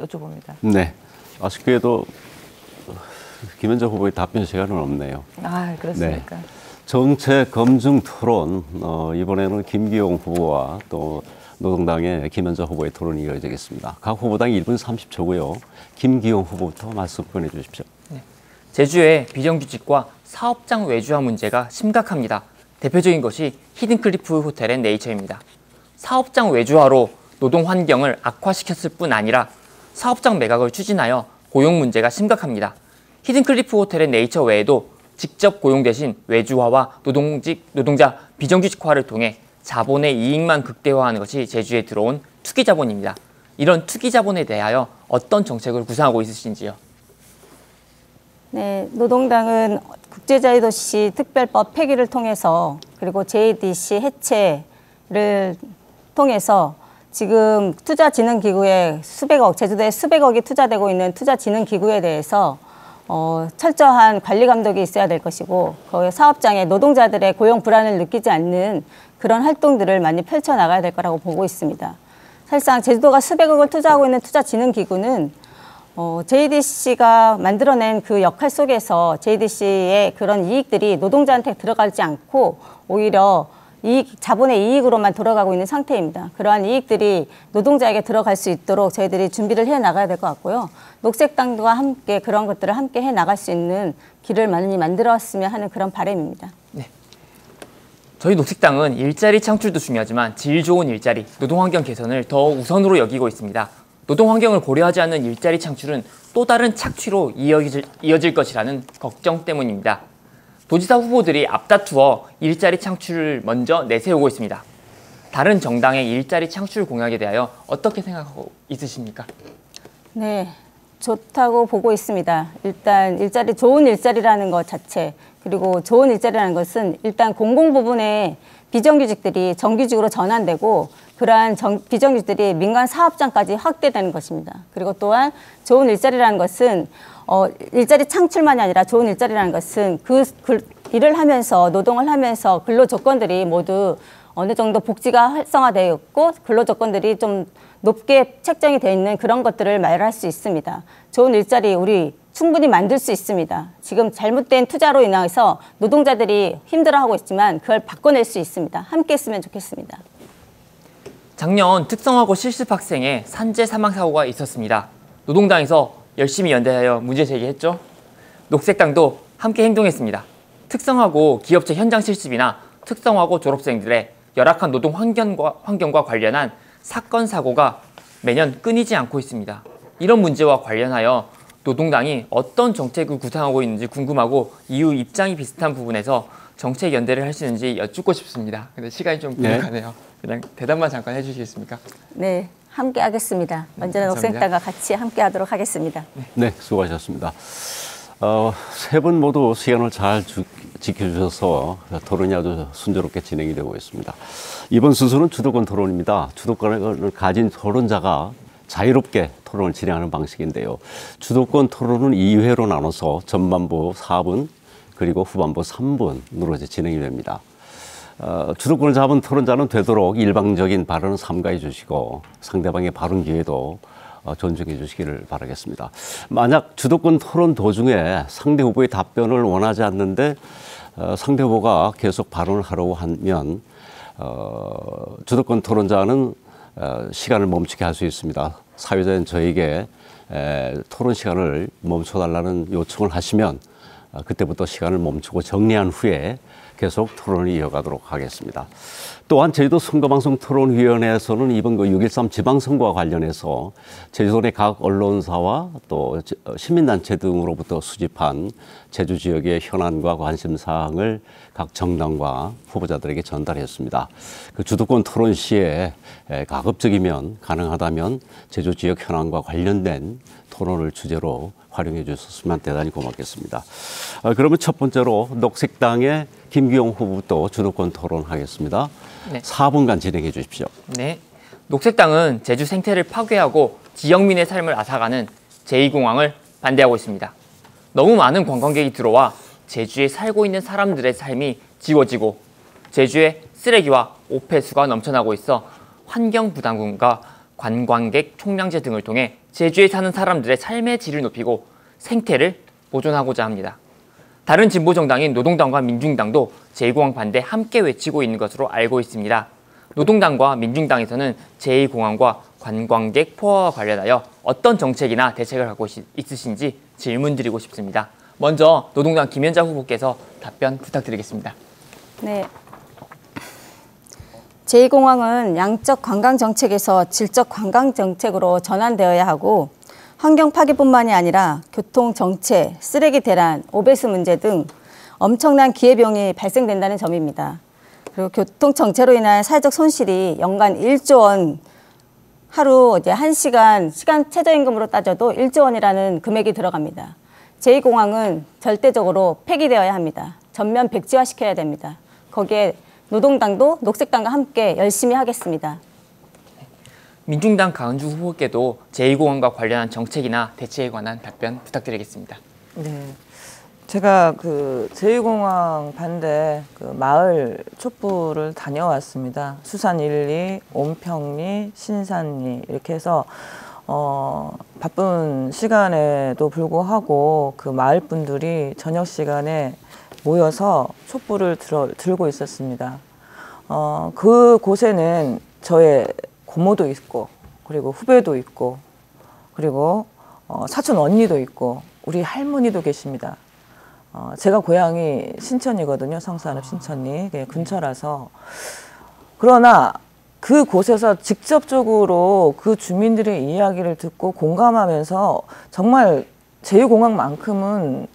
여쭤봅니다. 네. 아쉽게도 김현정 후보의 답변 시간은 없네요. 아, 그렇습니까? 네. 정책 검증 토론, 이번에는 김기용 후보와 또 노동당의 김현정 후보의 토론이 이어지겠습니다. 각 후보당 1분 30초고요. 김기용 후보부터 말씀 꺼내 주십시오. 네. 제주의 비정규직과 사업장 외주화 문제가 심각합니다. 대표적인 것이 히든클리프 호텔 앤 네이처입니다. 사업장 외주화로 노동 환경을 악화시켰을 뿐 아니라 사업장 매각을 추진하여 고용 문제가 심각합니다. 히든클리프 호텔 앤 네이처 외에도 직접 고용 대신 외주화와 노동자 비정규직화를 통해 자본의 이익만 극대화하는 것이 제주에 들어온 투기 자본입니다. 이런 투기 자본에 대하여 어떤 정책을 구상하고 있으신지요? 네, 노동당은 국제자유도시 특별법 폐기를 통해서, 그리고 JDC 해체를 통해서 지금 투자진흥기구에 제주도에 수백억이 투자되고 있는 투자진흥기구에 대해서 철저한 관리 감독이 있어야 될 것이고, 거기 사업장에 노동자들의 고용 불안을 느끼지 않는 그런 활동들을 많이 펼쳐나가야 될 거라고 보고 있습니다. 사실상 제주도가 수백억을 투자하고 있는 투자진흥기구는 JDC가 만들어낸 그 역할 속에서 JDC의 그런 이익들이 노동자한테 들어가지 않고 오히려 자본의 이익으로만 돌아가고 있는 상태입니다. 그러한 이익들이 노동자에게 들어갈 수 있도록 저희들이 준비를 해 나가야 될 것 같고요. 녹색당과 함께 그런 것들을 함께 해 나갈 수 있는 길을 많이 만들었으면 하는 그런 바람입니다. 네. 저희 녹색당은 일자리 창출도 중요하지만 질 좋은 일자리, 노동환경 개선을 더 우선으로 여기고 있습니다. 노동환경을 고려하지 않는 일자리 창출은 또 다른 착취로 이어질 것이라는 걱정 때문입니다. 도지사 후보들이 앞다투어 일자리 창출을 먼저 내세우고 있습니다. 다른 정당의 일자리 창출 공약에 대하여 어떻게 생각하고 있으십니까? 네, 좋다고 보고 있습니다. 일단 좋은 일자리라는 것 자체, 그리고 좋은 일자리라는 것은 일단 공공 부분에 비정규직들이 정규직으로 전환되고, 그러한 비정규직들이 민간 사업장까지 확대되는 것입니다. 그리고 또한 좋은 일자리라는 것은 일자리 창출만이 아니라 좋은 일자리라는 것은 일을 하면서 노동을 하면서 근로 조건들이 모두 어느 정도 복지가 활성화되어 있고 근로 조건들이 좀 높게 책정이 되어 있는 그런 것들을 마련할 수 있습니다. 좋은 일자리 우리 충분히 만들 수 있습니다. 지금 잘못된 투자로 인해서 노동자들이 힘들어하고 있지만 그걸 바꿔낼 수 있습니다. 함께 했으면 좋겠습니다. 작년 특성화고 실습 학생의 산재 사망 사고가 있었습니다. 노동당에서 열심히 연대하여 문제 제기했죠. 녹색당도 함께 행동했습니다. 특성화고 기업체 현장 실습이나 특성화고 졸업생들의 열악한 노동 환경과 관련한 사건 사고가 매년 끊이지 않고 있습니다. 이런 문제와 관련하여 노동당이 어떤 정책을 구상하고 있는지 궁금하고 이후 입장이 비슷한 부분에서 정책 연대를 할 수 있는지 여쭙고 싶습니다. 근데 시간이 좀 부족하네요. 그냥 대답만 잠깐 해주시겠습니까? 네, 함께 하겠습니다. 언제나 녹색당과 같이 함께 하도록 하겠습니다. 네, 수고하셨습니다. 세 분 모두 시간을 잘 지켜주셔서 토론이 아주 순조롭게 진행이 되고 있습니다. 이번 순서는 주도권 토론입니다. 주도권을 가진 토론자가 자유롭게 토론을 진행하는 방식인데요. 주도권 토론은 2회로 나눠서 전반부 4분 그리고 후반부 3분으로 진행이 됩니다. 주도권을 잡은 토론자는 되도록 일방적인 발언은 삼가해 주시고 상대방의 발언 기회도 존중해 주시기를 바라겠습니다. 만약 주도권 토론 도중에 상대 후보의 답변을 원하지 않는데 상대 후보가 계속 발언을 하려고 하면 주도권 토론자는 시간을 멈추게 할 수 있습니다. 사회자인 저에게 토론 시간을 멈춰달라는 요청을 하시면 그때부터 시간을 멈추고 정리한 후에 계속 토론을 이어가도록 하겠습니다. 또한 제주도 선거방송토론위원회에서는 이번 6.13 지방선거와 관련해서 제주도 내 각 언론사와 또 시민단체 등으로부터 수집한 제주 지역의 현안과 관심사항을 각 정당과 후보자들에게 전달했습니다. 그 주도권 토론 시에 가급적이면 가능하다면 제주 지역 현안과 관련된 토론을 주제로 활용해 주셨으면 대단히 고맙겠습니다. 그러면 첫 번째로 녹색당의 김기용 후보부터 주도권 토론하겠습니다. 네. 4분간 진행해 주십시오. 네. 녹색당은 제주 생태를 파괴하고 지역민의 삶을 앗아가는 제2공항을 반대하고 있습니다. 너무 많은 관광객이 들어와 제주에 살고 있는 사람들의 삶이 지워지고 제주에 쓰레기와 오폐수가 넘쳐나고 있어 환경부담금과 관광객 총량제 등을 통해 제주에 사는 사람들의 삶의 질을 높이고 생태를 보존하고자 합니다. 다른 진보 정당인 노동당과 민중당도 제2공항 반대 함께 외치고 있는 것으로 알고 있습니다. 노동당과 민중당에서는 제2공항과 관광객 포화와 관련하여 어떤 정책이나 대책을 하고 있으신지 질문드리고 싶습니다. 먼저 노동당 김현자 후보께서 답변 부탁드리겠습니다. 네. 제2공항은 양적 관광 정책에서 질적 관광 정책으로 전환되어야 하고 환경 파괴뿐만이 아니라 교통 정체, 쓰레기 대란, 오배수 문제 등 엄청난 기회비용이 발생된다는 점입니다. 그리고 교통 정체로 인한 사회적 손실이 연간 1조 원, 하루 이제 1시간 시간 최저임금으로 따져도 1조 원이라는 금액이 들어갑니다. 제2공항은 절대적으로 폐기되어야 합니다. 전면 백지화시켜야 됩니다. 거기에 노동당도 녹색당과 함께 열심히 하겠습니다. 민중당 강은주 후보께도 제2공항과 관련한 정책이나 대책에 관한 답변 부탁드리겠습니다. 네. 제가 그 제2공항 반대 그 마을 촛불을 다녀왔습니다. 수산 1리, 온평리, 신산리 이렇게 해서 바쁜 시간에도 불구하고 그 마을 분들이 저녁 시간에 모여서 촛불을 들고 있었습니다. 그 곳에는 저의 고모도 있고 그리고 후배도 있고 그리고 사촌 언니도 있고 우리 할머니도 계십니다. 제가 고향이 신천이거든요. 성산읍 신천리 근처라서. 그러나 그 곳에서 직접적으로 그 주민들의 이야기를 듣고 공감하면서 정말 제2공항만큼은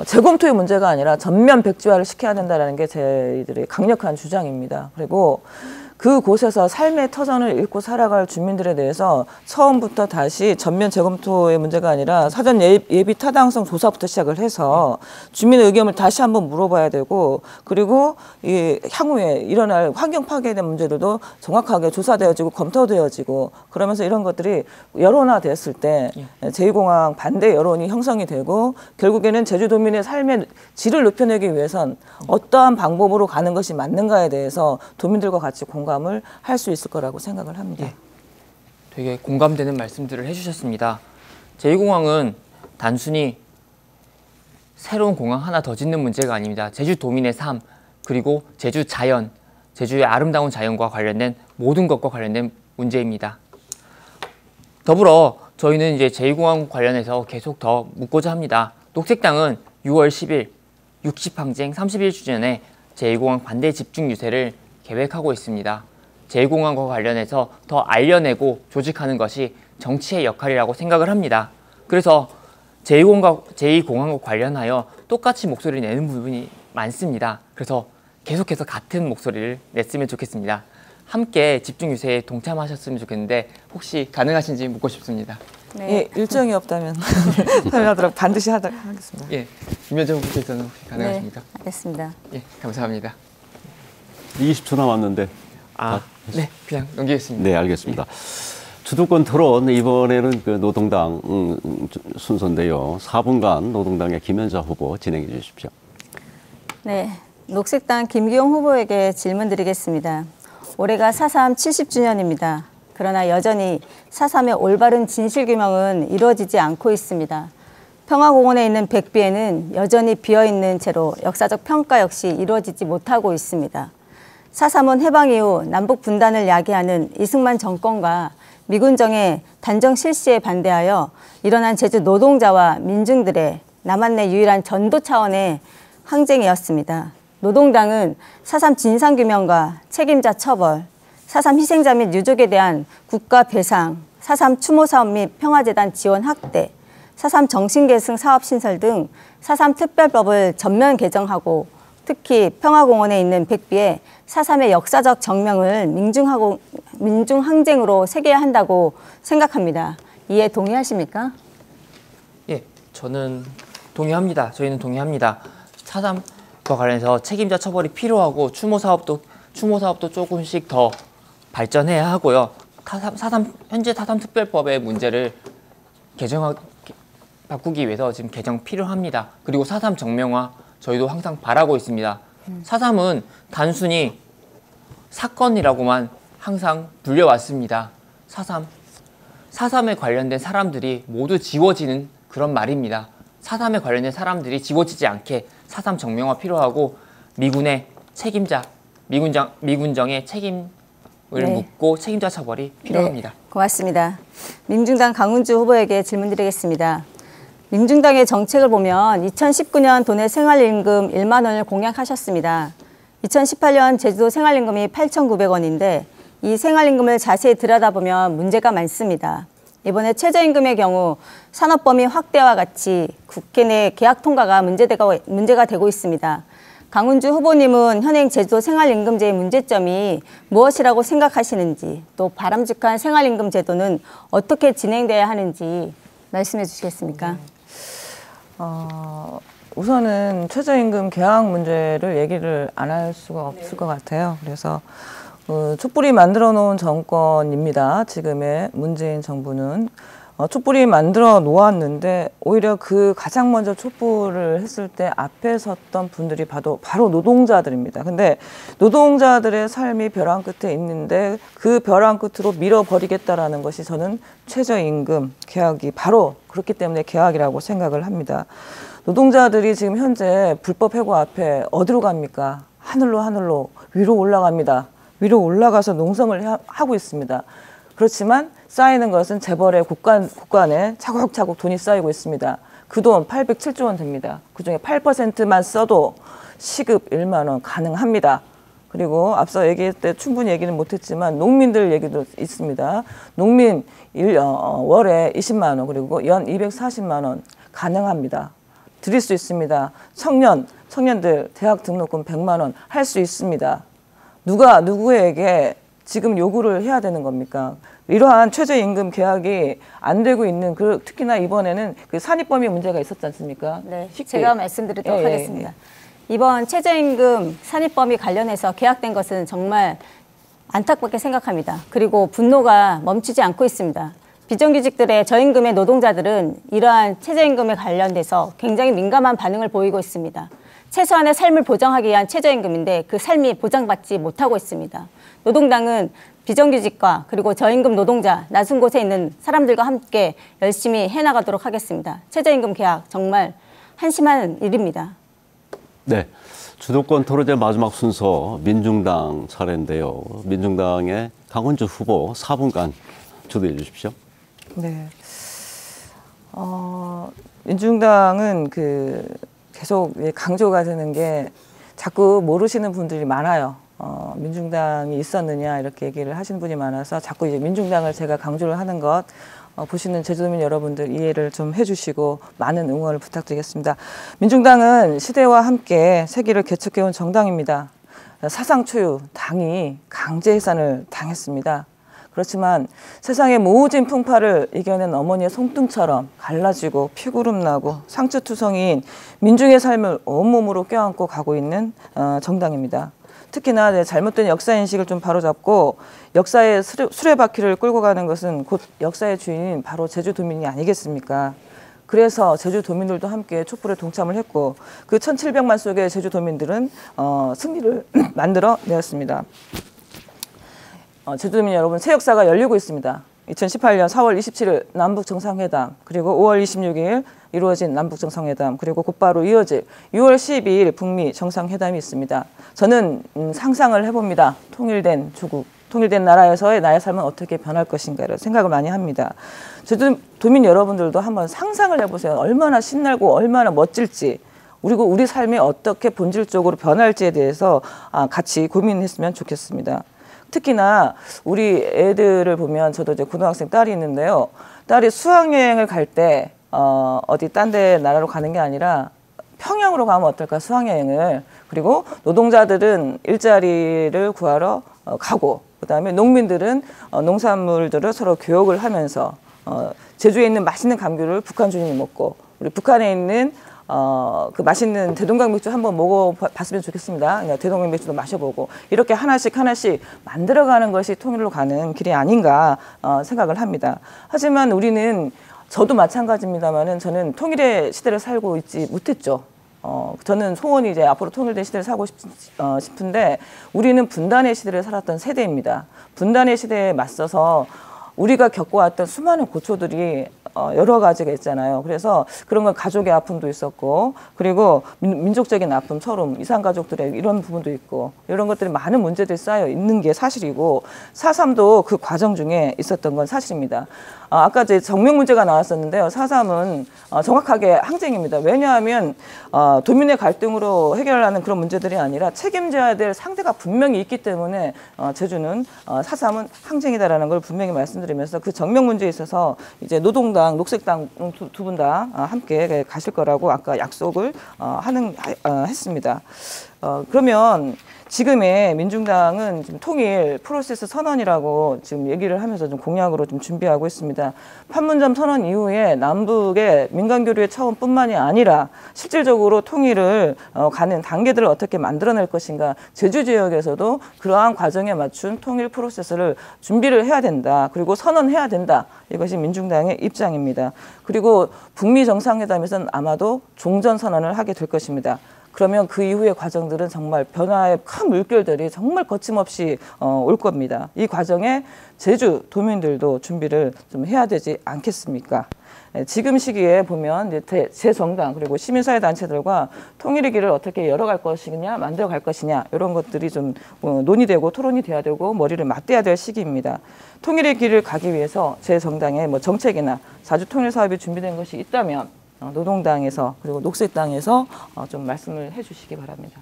재검토의 문제가 아니라 전면 백지화를 시켜야 된다는 게 저희들의 강력한 주장입니다. 그리고 그 곳에서 삶의 터전을 잃고 살아갈 주민들에 대해서 처음부터 다시 전면 재검토의 문제가 아니라 사전 예비 타당성 조사부터 시작을 해서 주민의 의견을 다시 한번 물어봐야 되고 그리고 이 향후에 일어날 환경 파괴에 대한 문제들도 정확하게 조사되어지고 검토되어지고 그러면서 이런 것들이 여론화됐을 때 제2공항 반대 여론이 형성이 되고 결국에는 제주도민의 삶의 질을 높여내기 위해선 어떠한 방법으로 가는 것이 맞는가에 대해서 도민들과 같이 공감을 할 수 있을 거라고 생각을 합니다. 예. 되게 공감되는 말씀들을 해주셨습니다. 제2공항은 단순히 새로운 공항 하나 더 짓는 문제가 아닙니다. 제주도민의 삶, 그리고 제주 자연, 제주의 아름다운 자연과 관련된 모든 것과 관련된 문제입니다. 더불어 저희는 이제 제2공항 관련해서 계속 더 묻고자 합니다. 녹색당은 6월 10일 60항쟁 31주년에 제2공항 반대 집중 유세를 계획하고 있습니다. 제2공항과 관련해서 더 알려내고 조직하는 것이 정치의 역할이라고 생각을 합니다. 그래서 제2공항과 관련하여 똑같이 목소리를 내는 부분이 많습니다. 그래서 계속해서 같은 목소리를 냈으면 좋겠습니다. 함께 집중 유세에 동참하셨으면 좋겠는데 혹시 가능하신지 묻고 싶습니다. 네. 예, 일정이 없다면 참여하도록 반드시 하겠습니다. 예, 김현정 후보께서는 혹시 가능하십니까? 네, 알겠습니다. 예, 감사합니다. 20초 남았는데. 네, 그냥 넘기겠습니다. 네, 알겠습니다. 주도권 토론 이번에는 그 노동당 순서인데요. 4분간 노동당의 김현자 후보 진행해 주십시오. 네, 녹색당 김기용 후보에게 질문 드리겠습니다. 올해가 4.3 70주년입니다. 그러나 여전히 4.3의 올바른 진실규명은 이루어지지 않고 있습니다. 평화공원에 있는 백비에는 여전히 비어있는 채로 역사적 평가 역시 이루어지지 못하고 있습니다. 4.3원 해방 이후 남북 분단을 야기하는 이승만 정권과 미군정의 단정 실시에 반대하여 일어난 제주 노동자와 민중들의 남한내 유일한 전도 차원의 항쟁이었습니다. 노동당은 4.3 진상규명과 책임자 처벌, 4.3 희생자 및 유족에 대한 국가 배상, 4.3 추모사업 및 평화재단 지원 확대, 4.3 정신계승 사업 신설 등 4.3 특별법을 전면 개정하고 특히 평화공원에 있는 백비에 4.3의 역사적 정명을 민중항쟁으로 새겨야 한다고 생각합니다. 이에 동의하십니까? 예, 저는 동의합니다. 저희는 동의합니다. 4.3과 관련해서 책임자 처벌이 필요하고 추모 사업도 조금씩 더 발전해야 하고요. 현재 4.3 특별법의 문제를 바꾸기 위해서 지금 개정 필요합니다. 그리고 4.3 정명화 저희도 항상 바라고 있습니다. 4.3은 단순히 사건이라고만 항상 불려왔습니다. 4.3에 관련된 사람들이 모두 지워지는 그런 말입니다. 4.3에 관련된 사람들이 지워지지 않게 4.3 정명화 필요하고 미군의 책임자, 미군정의 책임을 묻고 책임자 처벌이 필요합니다. 네, 고맙습니다. 민중당 강훈주 후보에게 질문드리겠습니다. 민중당의 정책을 보면 2019년 도내 생활임금 1만 원을 공약하셨습니다. 2018년 제주도 생활임금이 8,900원인데 이 생활임금을 자세히 들여다보면 문제가 많습니다. 이번에 최저임금의 경우 산업범위 확대와 같이 국회 내 계약 통과가 문제가 되고 있습니다. 강훈주 후보님은 현행 제주도 생활임금제의 문제점이 무엇이라고 생각하시는지, 또 바람직한 생활임금 제도는 어떻게 진행돼야 하는지 말씀해 주시겠습니까? 우선은 최저임금 계약 문제를 얘기를 안 할 수가 없을 것 같아요. 그래서 촛불이 만들어 놓은 정권입니다. 지금의 문재인 정부는 촛불이 만들어 놓았는데 오히려 그 가장 먼저 촛불을 했을 때 앞에 섰던 분들이 바로 노동자들입니다. 근데 노동자들의 삶이 벼랑 끝에 있는데 그 벼랑 끝으로 밀어버리겠다라는 것이 저는 최저임금 계약이 바로 그렇기 때문에 계약이라고 생각을 합니다. 노동자들이 지금 현재 불법 해고 앞에 어디로 갑니까? 하늘로 위로 올라갑니다. 위로 올라가서 농성을 하고 있습니다. 그렇지만 쌓이는 것은 재벌의 곳간에 차곡차곡 돈이 쌓이고 있습니다. 그 돈 807조 원 됩니다. 그중에 8%만 써도 시급 1만 원 가능합니다. 그리고 앞서 얘기할 때 충분히 얘기는 못했지만 농민들 얘기도 있습니다. 농민 월에 20만 원 그리고 연 240만 원 가능합니다. 드릴 수 있습니다. 청년들 대학 등록금 100만 원 할 수 있습니다. 누가 누구에게 지금 요구를 해야 되는 겁니까? 이러한 최저임금 계약이 안 되고 있는 특히나 이번에는 그 산입범위 문제가 있었지 않습니까? 네, 제가 말씀드리도록 하겠습니다. 이번 최저임금 산입범위 관련해서 계약된 것은 정말 안타깝게 생각합니다. 그리고 분노가 멈추지 않고 있습니다. 비정규직들의 저임금의 노동자들은 이러한 최저임금에 관련돼서 굉장히 민감한 반응을 보이고 있습니다. 최소한의 삶을 보장하기 위한 최저임금인데 그 삶이 보장받지 못하고 있습니다. 노동당은 비정규직과 그리고 저임금 노동자, 낮은 곳에 있는 사람들과 함께 열심히 해나가도록 하겠습니다. 최저임금 계약 정말 한심한 일입니다. 네, 주도권 토론제 마지막 순서 민중당 차례인데요. 민중당의 강훈주 후보 4분간 주도해 주십시오. 네, 민중당은 계속 강조가 되는 게 자꾸 모르시는 분들이 많아요. 민중당이 있었느냐 이렇게 얘기를 하시는 분이 많아서 자꾸 이제 민중당을 제가 강조를 하는 것 보시는 제주도민 여러분들 이해를 좀 해주시고 많은 응원을 부탁드리겠습니다. 민중당은 시대와 함께 세기를 개척해온 정당입니다. 사상 초유 당이 강제 해산을 당했습니다. 그렇지만 세상의 모진 풍파를 이겨낸 어머니의 손등처럼 갈라지고 피구름 나고 상처투성이인 민중의 삶을 온몸으로 껴안고 가고 있는 정당입니다. 특히나 잘못된 역사인식을 좀 바로잡고 역사의 수레바퀴를 끌고 가는 것은 곧 역사의 주인인 바로 제주도민이 아니겠습니까? 그래서 제주도민들도 함께 촛불에 동참을 했고 그 1,700만 속의 제주도민들은 승리를 만들어내었습니다. 제주도민 여러분, 새 역사가 열리고 있습니다. 2018년 4월 27일 남북정상회담, 그리고 5월 26일 이루어진 남북정상회담 그리고 곧바로 이어질 6월 12일 북미 정상회담이 있습니다. 저는 상상을 해봅니다. 통일된 조국, 통일된 나라에서의 나의 삶은 어떻게 변할 것인가를 생각을 많이 합니다. 저도 도민 여러분들도 한번 상상을 해보세요. 얼마나 신나고 얼마나 멋질지, 그리고 우리 삶이 어떻게 본질적으로 변할지에 대해서 같이 고민했으면 좋겠습니다. 특히나 우리 애들을 보면, 저도 이제 고등학생 딸이 있는데요. 딸이 수학여행을 갈 때 어디 딴 데 나라로 가는 게 아니라 평양으로 가면 어떨까, 수학여행을. 그리고 노동자들은 일자리를 구하러 가고, 그다음에 농민들은 농산물들을 서로 교역을 하면서 제주에 있는 맛있는 감귤을 북한 주민이 먹고, 우리 북한에 있는 그 맛있는 대동강 맥주 한번 먹어봤으면 좋겠습니다. 그러니까 대동강 맥주도 마셔보고, 이렇게 하나씩 만들어가는 것이 통일로 가는 길이 아닌가 생각을 합니다. 하지만 우리는, 저도 마찬가지입니다만은, 저는 통일의 시대를 살고 있지 못했죠. 저는 소원이 이제 앞으로 통일된 시대를 살고 싶은데, 우리는 분단의 시대를 살았던 세대입니다. 분단의 시대에 맞서서 우리가 겪어왔던 수많은 고초들이 여러 가지가 있잖아요. 그래서 그런 건 가족의 아픔도 있었고, 그리고 민족적인 아픔, 서름, 이산가족들의 이런 부분도 있고, 이런 것들이 많은 문제들이 쌓여 있는 게 사실이고, 4.3도 그 과정 중에 있었던 건 사실입니다. 아까 이제 정명 문제가 나왔었는데요. 4.3은 정확하게 항쟁입니다. 왜냐하면 도민의 갈등으로 해결하는 그런 문제들이 아니라 책임져야 될 상대가 분명히 있기 때문에 제주는 4.3은 항쟁이다라는 걸 분명히 말씀드리면서, 그 정명 문제에 있어서 이제 노동당, 녹색당 두 분 다 함께 가실 거라고 아까 약속을 했습니다. 그러면 지금의 민중당은 지금 통일 프로세스 선언이라고 지금 얘기를 하면서 좀 공약으로 좀 준비하고 있습니다. 판문점 선언 이후에 남북의 민간교류의 차원뿐만이 아니라 실질적으로 통일을 가는 단계들을 어떻게 만들어낼 것인가, 제주 지역에서도 그러한 과정에 맞춘 통일 프로세스를 준비를 해야 된다. 그리고 선언해야 된다. 이것이 민중당의 입장입니다. 그리고 북미 정상회담에서는 아마도 종전 선언을 하게 될 것입니다. 그러면 그 이후의 과정들은 정말 변화의 큰 물결들이 정말 거침없이 올 겁니다. 이 과정에 제주 도민들도 준비를 좀 해야 되지 않겠습니까? 지금 시기에 보면 이제 제 정당 그리고 시민사회 단체들과 통일의 길을 어떻게 열어갈 것이냐, 만들어갈 것이냐, 이런 것들이 좀 논의되고 토론이 돼야 되고 머리를 맞대야 될 시기입니다. 통일의 길을 가기 위해서 제 정당의 정책이나 자주 통일 사업이 준비된 것이 있다면 노동당에서 그리고 녹색당에서 좀 말씀을 해주시기 바랍니다.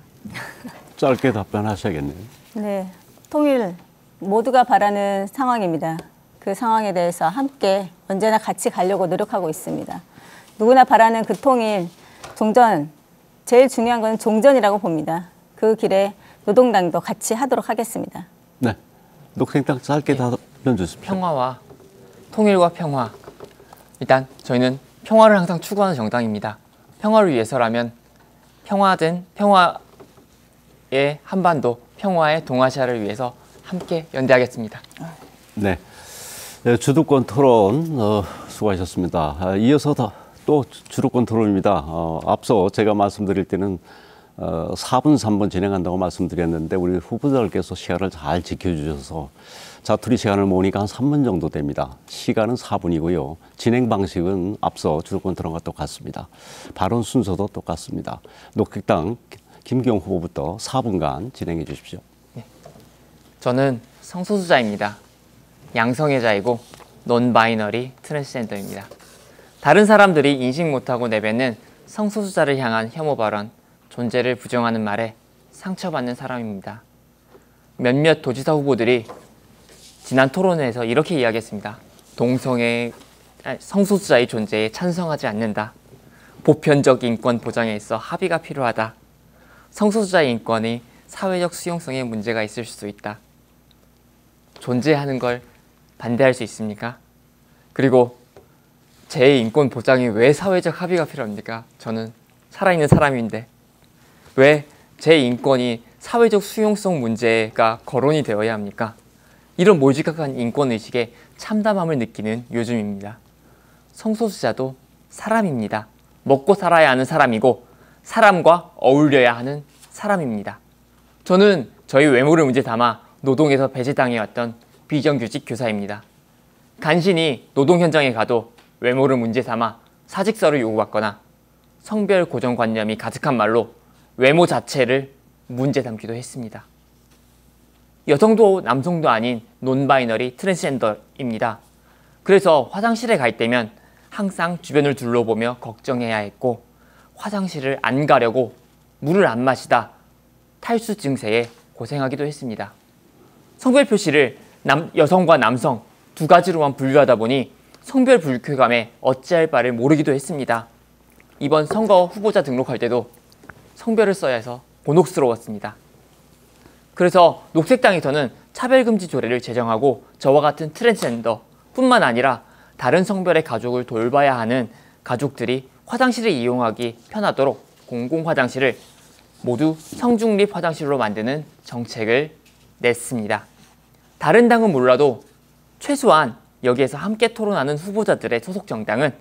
짧게 답변하셔야겠네요. 네, 통일 모두가 바라는 상황입니다. 그 상황에 대해서 함께 언제나 같이 가려고 노력하고 있습니다. 누구나 바라는 그 통일, 종전, 제일 중요한 건 종전이라고 봅니다. 그 길에 노동당도 같이 하도록 하겠습니다. 네, 녹색당 짧게 답변 주십시오. 평화와 통일과 평화. 일단 저희는 평화를 항상 추구하는 정당입니다. 평화를 위해서라면 평화의 한반도, 평화의 동아시아를 위해서 함께 연대하겠습니다. 네, 주도권 토론 수고하셨습니다. 이어서 또 주도권 토론입니다. 앞서 제가 말씀드릴 때는 4분 3분 진행한다고 말씀드렸는데, 우리 후보자들께서 시간을 잘 지켜주셔서 자투리 시간을 모으니까 한 3분 정도 됩니다. 시간은 4분이고요. 진행 방식은 앞서 주도권 토론과 똑같습니다. 발언 순서도 똑같습니다. 녹색당 김기용 후보부터 4분간 진행해 주십시오. 네. 저는 성소수자입니다. 양성애자이고 논바이너리 트랜스젠더입니다. 다른 사람들이 인식 못하고 내뱉는 성소수자를 향한 혐오 발언, 존재를 부정하는 말에 상처받는 사람입니다. 몇몇 도지사 후보들이 지난 토론회에서 이렇게 이야기했습니다. 성소수자의 존재에 찬성하지 않는다. 보편적 인권 보장에 있어 합의가 필요하다. 성소수자의 인권이 사회적 수용성에 문제가 있을 수도 있다. 존재하는 걸 반대할 수 있습니까? 그리고 제 인권 보장에 왜 사회적 합의가 필요합니까? 저는 살아있는 사람인데 왜 제 인권이 사회적 수용성 문제가 거론이 되어야 합니까? 이런 몰직한 인권의식에 참담함을 느끼는 요즘입니다. 성소수자도 사람입니다. 먹고 살아야 하는 사람이고 사람과 어울려야 하는 사람입니다. 저는 저희 외모를 문제 삼아 노동에서 배제당해왔던 비정규직 교사입니다. 간신히 노동 현장에 가도 외모를 문제 삼아 사직서를 요구받거나 성별 고정관념이 가득한 말로 외모 자체를 문제 삼기도 했습니다. 여성도 남성도 아닌 논바이너리 트랜스젠더입니다. 그래서 화장실에 갈 때면 항상 주변을 둘러보며 걱정해야 했고 화장실을 안 가려고 물을 안 마시다 탈수 증세에 고생하기도 했습니다. 성별 표시를 여성과 남성 두 가지로만 분류하다 보니 성별 불쾌감에 어찌할 바를 모르기도 했습니다. 이번 선거 후보자 등록할 때도 성별을 써야 해서 곤혹스러웠습니다. 그래서 녹색당에서는 차별금지 조례를 제정하고 저와 같은 트랜스젠더뿐만 아니라 다른 성별의 가족을 돌봐야 하는 가족들이 화장실을 이용하기 편하도록 공공화장실을 모두 성중립 화장실로 만드는 정책을 냈습니다. 다른 당은 몰라도 최소한 여기에서 함께 토론하는 후보자들의 소속 정당은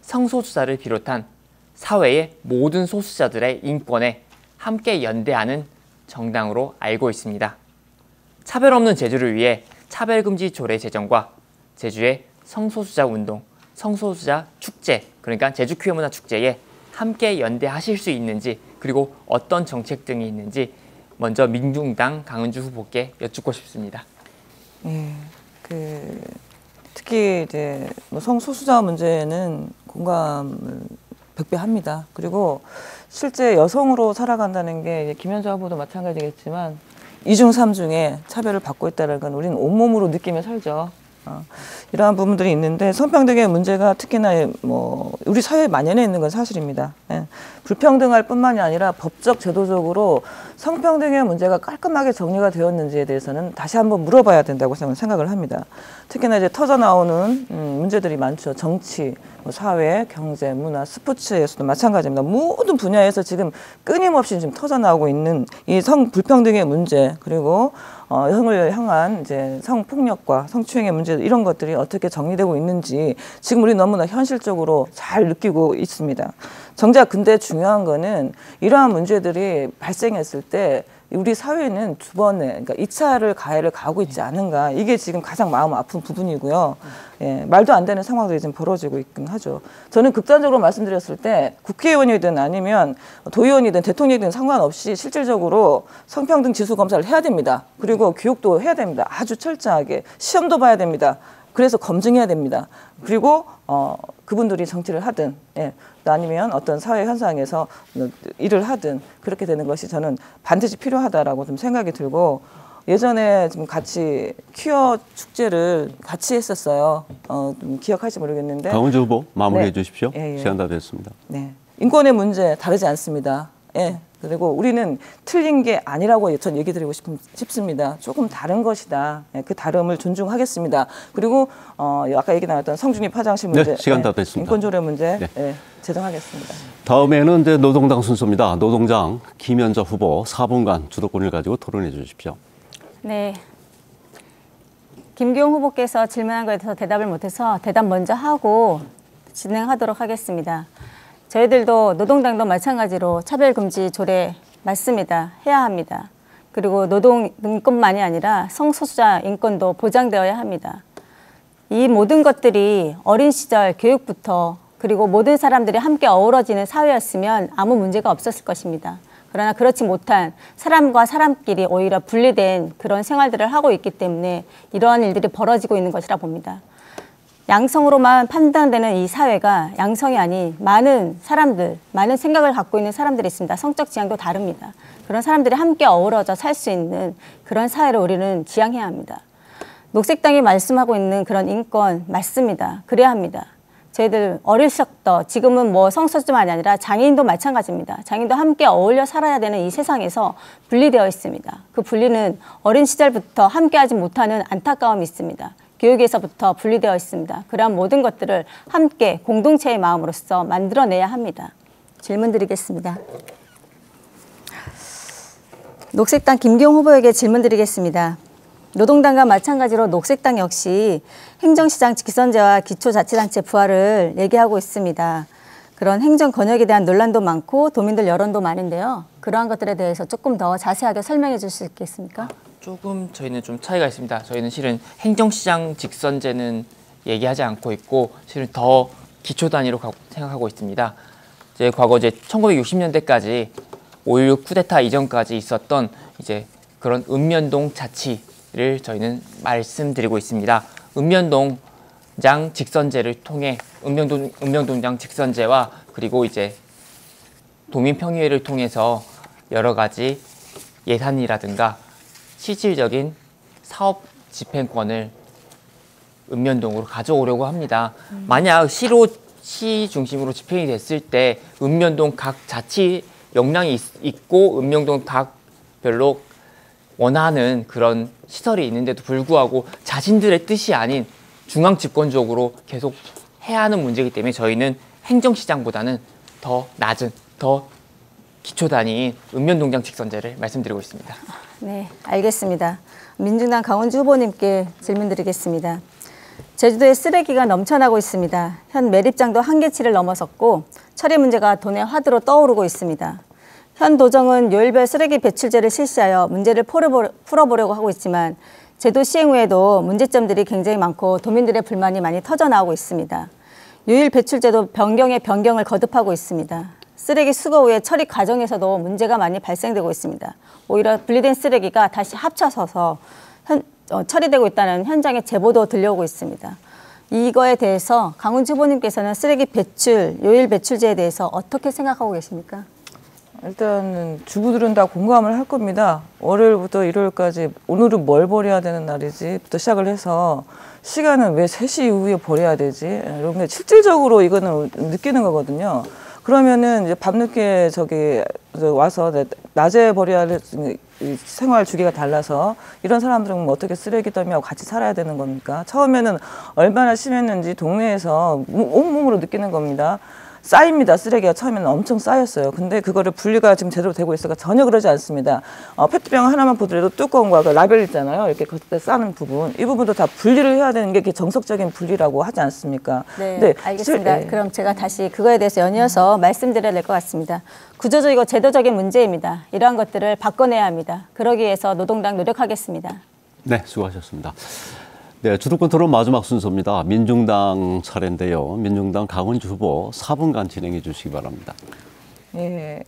성소수자를 비롯한 사회의 모든 소수자들의 인권에 함께 연대하는 정당으로 알고 있습니다. 차별 없는 제주를 위해 차별금지 조례 제정과 제주의 성소수자 운동, 성소수자 축제, 그러니까 제주 퀴어 문화 축제에 함께 연대하실 수 있는지, 그리고 어떤 정책 등이 있는지 먼저 민중당 강은주 후보께 여쭙고 싶습니다. 특히 이제 성소수자 문제는 공감을 100배 합니다. 그리고 실제 여성으로 살아간다는 게 김현자 후보도 마찬가지겠지만 2중 3중에 차별을 받고 있다는 건 우리는 온몸으로 느끼며 살죠. 이러한 부분들이 있는데 성평등의 문제가 특히나 우리 사회에 만연해 있는 건 사실입니다. 불평등할 뿐만이 아니라 법적 제도적으로 성평등의 문제가 깔끔하게 정리가 되었는지에 대해서는 다시 한번 물어봐야 된다고 저는 생각을 합니다. 특히나 이제 터져 나오는 문제들이 많죠. 정치, 사회, 경제, 문화, 스포츠에서도 마찬가지입니다. 모든 분야에서 지금 끊임없이 지금 터져 나오고 있는 이 성불평등의 문제, 그리고 여성을 향한 이제 성폭력과 성추행의 문제, 이런 것들이 어떻게 정리되고 있는지 지금 우리 너무나 현실적으로 잘 느끼고 있습니다. 정작 근데 중요한 거는 이러한 문제들이 발생했을 때 우리 사회는 두 번의, 그러니까 2차를 가해를 가하고 있지 않은가, 이게 지금 가장 마음 아픈 부분이고요. 말도 안 되는 상황들이 지금 벌어지고 있긴 하죠. 저는 극단적으로 말씀드렸을 때 국회의원이든 아니면 도의원이든 대통령이든 상관없이 실질적으로 성평등 지수 검사를 해야 됩니다. 그리고 교육도 해야 됩니다. 아주 철저하게. 시험도 봐야 됩니다. 그래서 검증해야 됩니다. 그리고 그분들이 정치를 하든 아니면 어떤 사회 현상에서 일을 하든 그렇게 되는 것이 저는 반드시 필요하다라고 좀 생각이 들고, 예전에 좀 같이 퀴어 축제를 같이 했었어요. 좀 기억할지 모르겠는데. 강은주 후보 마무리해 네. 주십시오. 시간 다 됐습니다. 네. 인권의 문제 다르지 않습니다. 그리고 우리는 틀린 게 아니라고 전 얘기 드리고 싶습니다. 조금 다른 것이다. 그 다름을 존중하겠습니다. 그리고 아까 얘기 나왔던 성중립 화장실 문제, 네, 시간 다 됐습니다. 인권조례 문제 제정하겠습니다. 다음에는 이제 노동당 순서입니다. 노동당 김현자 후보 4분간 주도권을 가지고 토론해 주십시오. 네. 김기용 후보께서 질문한 거에 대해서 대답을 못해서 대답 먼저 하고 진행하도록 하겠습니다. 저희들도 노동당도 마찬가지로 차별금지 조례 맞습니다. 해야 합니다. 그리고 노동 인권만이 아니라 성소수자 인권도 보장되어야 합니다. 이 모든 것들이 어린 시절 교육부터 그리고 모든 사람들이 함께 어우러지는 사회였으면 아무 문제가 없었을 것입니다. 그러나 그렇지 못한 사람과 사람끼리 오히려 분리된 그런 생활들을 하고 있기 때문에 이러한 일들이 벌어지고 있는 것이라 봅니다. 양성으로만 판단되는 이 사회가 양성이 아닌 많은 사람들, 많은 생각을 갖고 있는 사람들이 있습니다. 성적 지향도 다릅니다. 그런 사람들이 함께 어우러져 살 수 있는 그런 사회를 우리는 지향해야 합니다. 녹색당이 말씀하고 있는 그런 인권 맞습니다. 그래야 합니다. 저희들 어릴 적부터 지금은 성소수자만이 아니라 장애인도 마찬가지입니다. 장애인도 함께 어울려 살아야 되는 이 세상에서 분리되어 있습니다. 그 분리는 어린 시절부터 함께하지 못하는 안타까움이 있습니다. 교육에서부터 분리되어 있습니다. 그러한 모든 것들을 함께 공동체의 마음으로서 만들어내야 합니다. 질문 드리겠습니다. 녹색당 김기용 후보에게 질문 드리겠습니다. 노동당과 마찬가지로 녹색당 역시 행정시장 직선제와 기초자치단체 부활을 얘기하고 있습니다. 그런 행정 권역에 대한 논란도 많고 도민들 여론도 많은데요. 그러한 것들에 대해서 조금 더 자세하게 설명해 주실 수 있겠습니까? 조금 저희는 좀 차이가 있습니다. 저희는 실은 행정시장 직선제는 얘기하지 않고 있고 실은 더 기초 단위로 생각하고 있습니다. 이제 과거 1960년대까지 5.16 쿠데타 이전까지 있었던 이제 그런 읍면동 자치를 저희는 말씀드리고 있습니다. 읍면동장 직선제를 통해 읍면동장 직선제와 그리고 이제 도민평의회를 통해서 여러 가지 예산이라든가 실질적인 사업 집행권을 읍면동으로 가져오려고 합니다. 만약 시 중심으로 집행이 됐을 때 읍면동 각 자치 역량이 있고 읍면동 각 별로 원하는 그런 시설이 있는데도 불구하고 자신들의 뜻이 아닌 중앙 집권적으로 계속 해야 하는 문제이기 때문에 저희는 행정시장보다는 더 낮은, 더 기초 단위인 읍면동장 직선제를 말씀드리고 있습니다. 네, 알겠습니다. 민중당 강원주 후보님께 질문드리겠습니다. 제주도에 쓰레기가 넘쳐나고 있습니다. 현 매립장도 한계치를 넘어섰고 처리 문제가 돈의 화두로 떠오르고 있습니다. 현 도정은 요일별 쓰레기 배출제를 실시하여 문제를 풀어보려고 하고 있지만 제도 시행 후에도 문제점들이 굉장히 많고 도민들의 불만이 많이 터져나오고 있습니다. 요일 배출제도 변경을 거듭하고 있습니다. 쓰레기 수거 후에 처리 과정에서도 문제가 많이 발생되고 있습니다. 오히려 분리된 쓰레기가 다시 합쳐서서 처리되고 있다는 현장의 제보도 들려오고 있습니다. 이거에 대해서 강훈주 후보님께서는 쓰레기 배출, 요일 배출제에 대해서 어떻게 생각하고 계십니까? 일단은 주부들은 다 공감을 할 겁니다. 월요일부터 일요일까지 오늘은 뭘 버려야 되는 날이지부터 시작을 해서 시간은 왜 3시 이후에 버려야 되지? 이런 게 실질적으로 이거는 느끼는 거거든요. 그러면은 이제 밤늦게 와서 낮에 버려야 할 생활 주기가 달라서 이런 사람들은 어떻게 쓰레기 더미하고 같이 살아야 되는 겁니까? 처음에는 얼마나 심했는지 동네에서 온몸으로 느끼는 겁니다. 쌓입니다. 쓰레기가 처음에는 엄청 쌓였어요. 근데 그거를 분리가 지금 제대로 되고 있어가 전혀 그러지 않습니다. 페트병 하나만 보더라도 뚜껑과 그 라벨 있잖아요. 이렇게 겉에 싸는 부분. 이 부분도 다 분리를 해야 되는 게 이렇게 정석적인 분리라고 하지 않습니까? 네, 네, 알겠습니다. 그럼 제가 다시 그거에 대해서 연이어서 말씀드려야 될 것 같습니다. 구조적이고 제도적인 문제입니다. 이러한 것들을 바꿔내야 합니다. 그러기 위해서 노동당 노력하겠습니다. 네, 수고하셨습니다. 네, 주도권 토론 마지막 순서입니다. 민중당 차례인데요. 민중당 강훈주 후보 4분간 진행해 주시기 바랍니다. 예,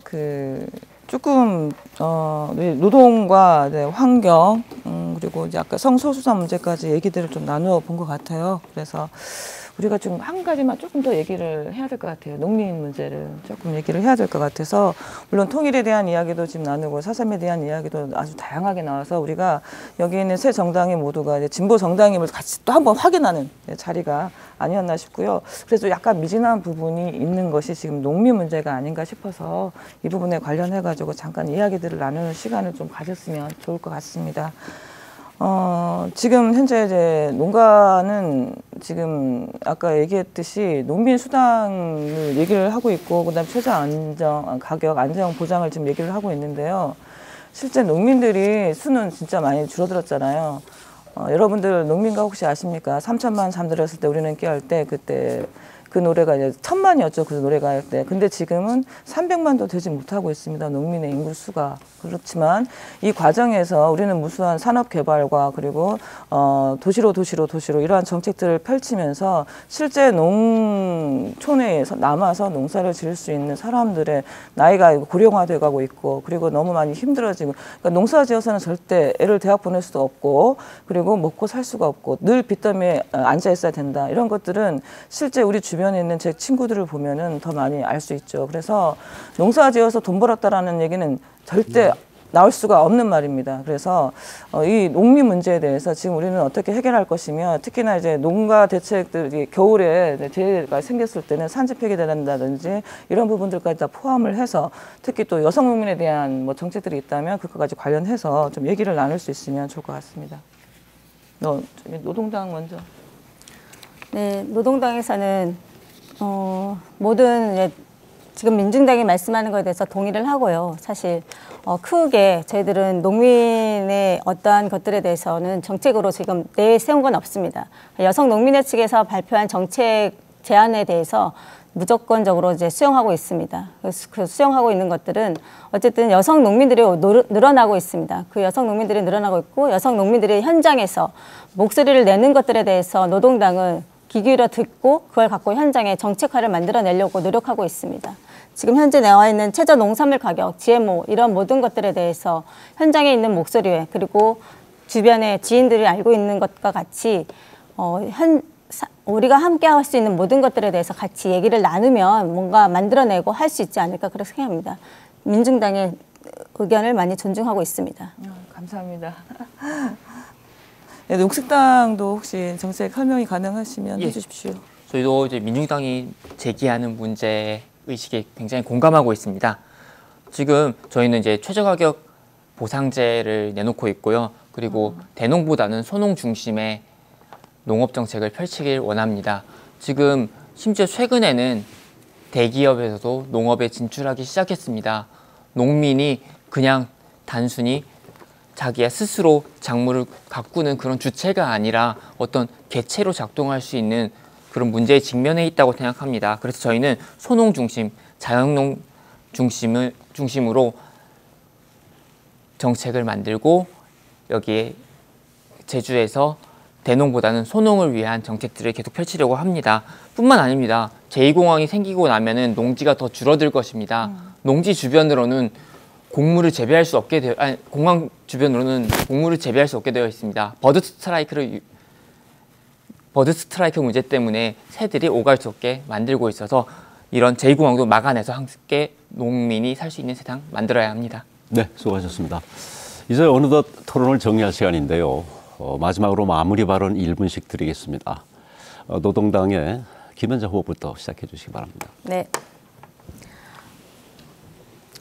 조금 노동과 환경 그리고 이제 아까 성소수자 문제까지 얘기들을 좀 나누어 본 것 같아요. 그래서 우리가 좀 한 가지만 조금 더 얘기를 해야 될 것 같아요. 농민 문제를 조금 얘기를 해야 될 것 같아서 물론 통일에 대한 이야기도 지금 나누고 4.3에 대한 이야기도 아주 다양하게 나와서 우리가 여기 있는 세 정당이 모두가 이제 진보 정당임을 같이 또 한번 확인하는 자리가 아니었나 싶고요. 그래서 약간 미진한 부분이 있는 것이 지금 농민 문제가 아닌가 싶어서 이 부분에 관련해가지고 잠깐 이야기들을 나누는 시간을 좀 가졌으면 좋을 것 같습니다. 지금 현재 이제 농가는 지금 아까 얘기했듯이 농민 수당을 얘기를 하고 있고 그다음에 최저 가격 안정 보장을 지금 얘기를 하고 있는데요. 실제 농민들이 수는 진짜 많이 줄어들었잖아요. 여러분들 농민가 혹시 아십니까? 3천만 잠들었을 때 우리는 깨할 때 그때 그 노래가 이제 1,000만이었죠. 그 노래가 할 때. 근데 지금은 300만도 되지 못하고 있습니다. 농민의 인구 수가. 그렇지만 이 과정에서 우리는 무수한 산업 개발과 그리고 도시로 이러한 정책들을 펼치면서 실제 농촌에 남아서 농사를 지을 수 있는 사람들의 나이가 고령화돼 가고 있고 그리고 너무 많이 힘들어지고 그러니까 농사 지어서는 절대 애를 대학 보낼 수도 없고 그리고 먹고 살 수가 없고 늘 빚더미에 앉아 있어야 된다. 이런 것들은 실제 우리 주변에 있는 제 친구들을 보면은 더 많이 알 수 있죠. 그래서 농사 지어서 돈 벌었다라는 얘기는 절대 나올 수가 없는 말입니다. 그래서 이 농민 문제에 대해서 지금 우리는 어떻게 해결할 것이며 특히나 이제 농가 대책들이 겨울에 재해가 생겼을 때는 산지폐기 된다든지 이런 부분들까지 다 포함을 해서 특히 또 여성 농민에 대한 뭐 정책들이 있다면 그것까지 관련해서 좀 얘기를 나눌 수 있으면 좋을 것 같습니다. 노동당 먼저. 네, 노동당에서는 모든 지금 민중당이 말씀하는 것에 대해서 동의를 하고요. 사실 크게 저희들은 농민의 어떠한 것들에 대해서는 정책으로 지금 내세운 건 없습니다. 여성 농민회 측에서 발표한 정책 제안에 대해서 무조건적으로 이제 수용하고 있습니다. 그 수용하고 있는 것들은 어쨌든 여성 농민들이 늘어나고 있습니다. 그 여성 농민들이 늘어나고 있고 여성 농민들이 현장에서 목소리를 내는 것들에 대해서 노동당은 귀 기울여 듣고 그걸 갖고 현장에 정책화를 만들어내려고 노력하고 있습니다. 지금 현재 나와 있는 최저 농산물 가격, GMO 이런 모든 것들에 대해서 현장에 있는 목소리에 그리고 주변의 지인들이 알고 있는 것과 같이 우리가 함께 할 수 있는 모든 것들에 대해서 같이 얘기를 나누면 뭔가 만들어내고 할 수 있지 않을까 그렇게 생각합니다. 민중당의 의견을 많이 존중하고 있습니다. 감사합니다. 네, 녹색당도 혹시 정책 설명이 가능하시면 예. 해주십시오. 저희도 이제 민중당이 제기하는 문제 의식에 굉장히 공감하고 있습니다. 지금 저희는 이제 최저가격 보상제를 내놓고 있고요. 그리고 대농보다는 소농 중심의 농업 정책을 펼치길 원합니다. 지금 심지어 최근에는 대기업에서도 농업에 진출하기 시작했습니다. 농민이 그냥 단순히 자기가 스스로 작물을 가꾸는 그런 주체가 아니라 어떤 개체로 작동할 수 있는 그런 문제에 직면해 있다고 생각합니다. 그래서 저희는 소농 중심, 자연농 중심으로 정책을 만들고 여기에 제주에서 대농보다는 소농을 위한 정책들을 계속 펼치려고 합니다. 뿐만 아닙니다. 제2공항이 생기고 나면은 농지가 더 줄어들 것입니다. 농지 주변으로는 곡물을 재배할 수 없게 되어, 공항 주변으로는 곡물을 재배할 수 없게 되어 있습니다. 버드 스트라이크 문제 때문에 새들이 오갈 수 없게 만들고 있어서 이런 제2공항도 막아내서 함께 농민이 살 수 있는 세상 만들어야 합니다. 네, 수고하셨습니다. 이제 어느덧 토론을 정리할 시간인데요. 마지막으로 마무리 발언 1분씩 드리겠습니다. 노동당의 김현자 후보부터 시작해 주시기 바랍니다. 네.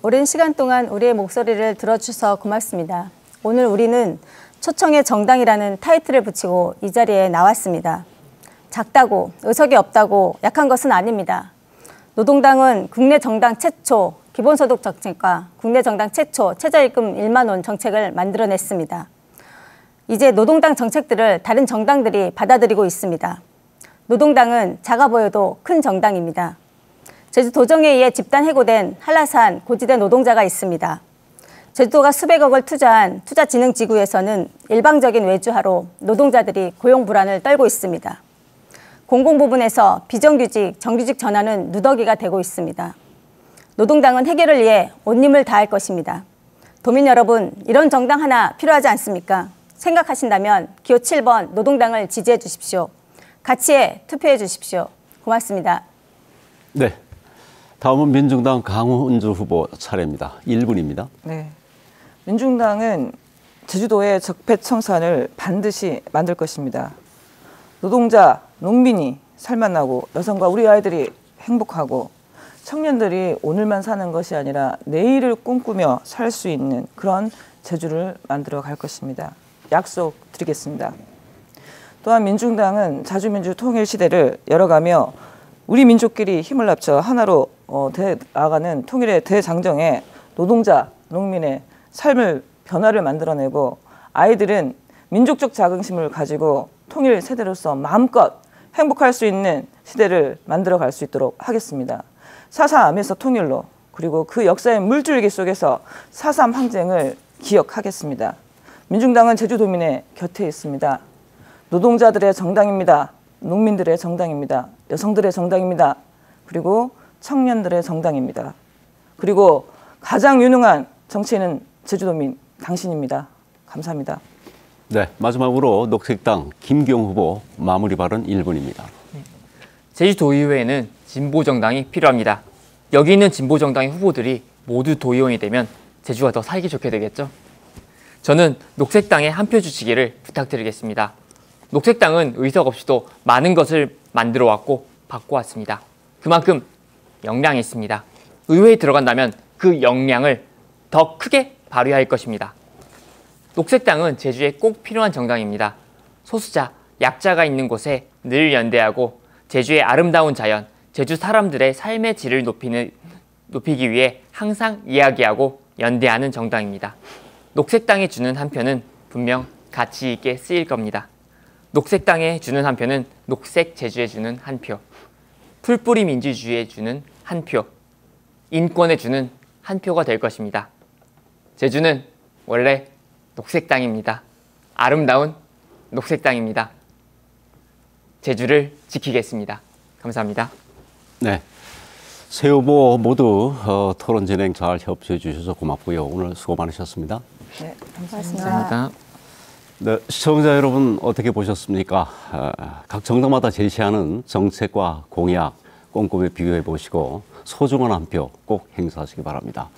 오랜 시간 동안 우리의 목소리를 들어주셔서 고맙습니다. 오늘 우리는 초청의 정당이라는 타이틀을 붙이고 이 자리에 나왔습니다. 작다고, 의석이 없다고 약한 것은 아닙니다. 노동당은 국내 정당 최초 기본소득 정책과 국내 정당 최초 최저임금 1만 원 정책을 만들어냈습니다. 이제 노동당 정책들을 다른 정당들이 받아들이고 있습니다. 노동당은 작아 보여도 큰 정당입니다. 제주 도정에 의해 집단 해고된 한라산 고지대 노동자가 있습니다. 제주도가 수백억을 투자한 투자진흥지구에서는 일방적인 외주화로 노동자들이 고용 불안을 떨고 있습니다. 공공부문에서 비정규직, 정규직 전환은 누더기가 되고 있습니다. 노동당은 해결을 위해 온 힘을 다할 것입니다. 도민 여러분, 이런 정당 하나 필요하지 않습니까? 생각하신다면 기호 7번 노동당을 지지해 주십시오. 같이 투표해 주십시오. 고맙습니다. 네, 다음은 민중당 강훈주 후보 차례입니다. 1분입니다. 네, 민중당은 제주도의 적폐청산을 반드시 만들 것입니다. 노동자, 농민이 살만나고 여성과 우리 아이들이 행복하고 청년들이 오늘만 사는 것이 아니라 내일을 꿈꾸며 살 수 있는 그런 제주를 만들어 갈 것입니다. 약속드리겠습니다. 또한 민중당은 자주민주 통일 시대를 열어가며 우리 민족끼리 힘을 합쳐 하나로 나아가는 통일의 대장정에 노동자, 농민의 삶을 변화를 만들어내고 아이들은 민족적 자긍심을 가지고 통일 세대로서 마음껏 행복할 수 있는 시대를 만들어 갈 수 있도록 하겠습니다. 4.3에서 통일로 그리고 그 역사의 물줄기 속에서 4.3 항쟁을 기억하겠습니다. 민중당은 제주도민의 곁에 있습니다. 노동자들의 정당입니다. 농민들의 정당입니다. 여성들의 정당입니다. 그리고 청년들의 정당입니다. 그리고 가장 유능한 정치인은 제주도민 당신입니다. 감사합니다. 네, 마지막으로 녹색당 김경 후보 마무리 발언 1분입니다. 제주도의회에는 진보정당이 필요합니다. 여기 있는 진보정당의 후보들이 모두 도의원이 되면 제주가 더 살기 좋게 되겠죠? 저는 녹색당에 한 표 주시기를 부탁드리겠습니다. 녹색당은 의석 없이도 많은 것을 만들어 왔고 바꿔왔습니다. 그만큼 역량이 있습니다. 의회에 들어간다면 그 역량을 더 크게 발휘할 것입니다. 녹색당은 제주에 꼭 필요한 정당입니다. 소수자, 약자가 있는 곳에 늘 연대하고 제주의 아름다운 자연, 제주 사람들의 삶의 질을 높이기 위해 항상 이야기하고 연대하는 정당입니다. 녹색당에 주는 한 표는 분명 가치 있게 쓰일 겁니다. 녹색당에 주는 한 표는 녹색 제주에 주는 한 표, 풀뿌리 민주주의에 주는 한 표, 인권에 주는 한 표가 될 것입니다. 제주는 원래 녹색당입니다. 아름다운 녹색당입니다. 제주를 지키겠습니다. 감사합니다. 네. 새 후보 모두 토론 진행 잘 협조해 주셔서 고맙고요. 오늘 수고 많으셨습니다. 네, 감사합니다. 네, 시청자 여러분 어떻게 보셨습니까? 각 정당마다 제시하는 정책과 공약 꼼꼼히 비교해 보시고 소중한 한 표 꼭 행사하시기 바랍니다.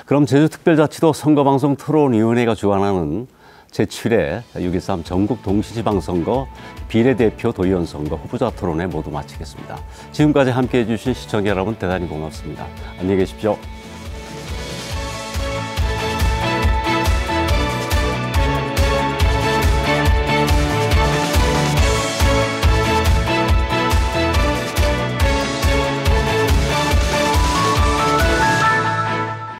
그럼 제주특별자치도 선거방송 토론위원회가 주관하는 제7회 6.13 전국 동시지방선거 비례대표 도의원 선거 후보자 토론회 모두 마치겠습니다. 지금까지 함께해 주신 시청자 여러분 대단히 고맙습니다. 안녕히 계십시오.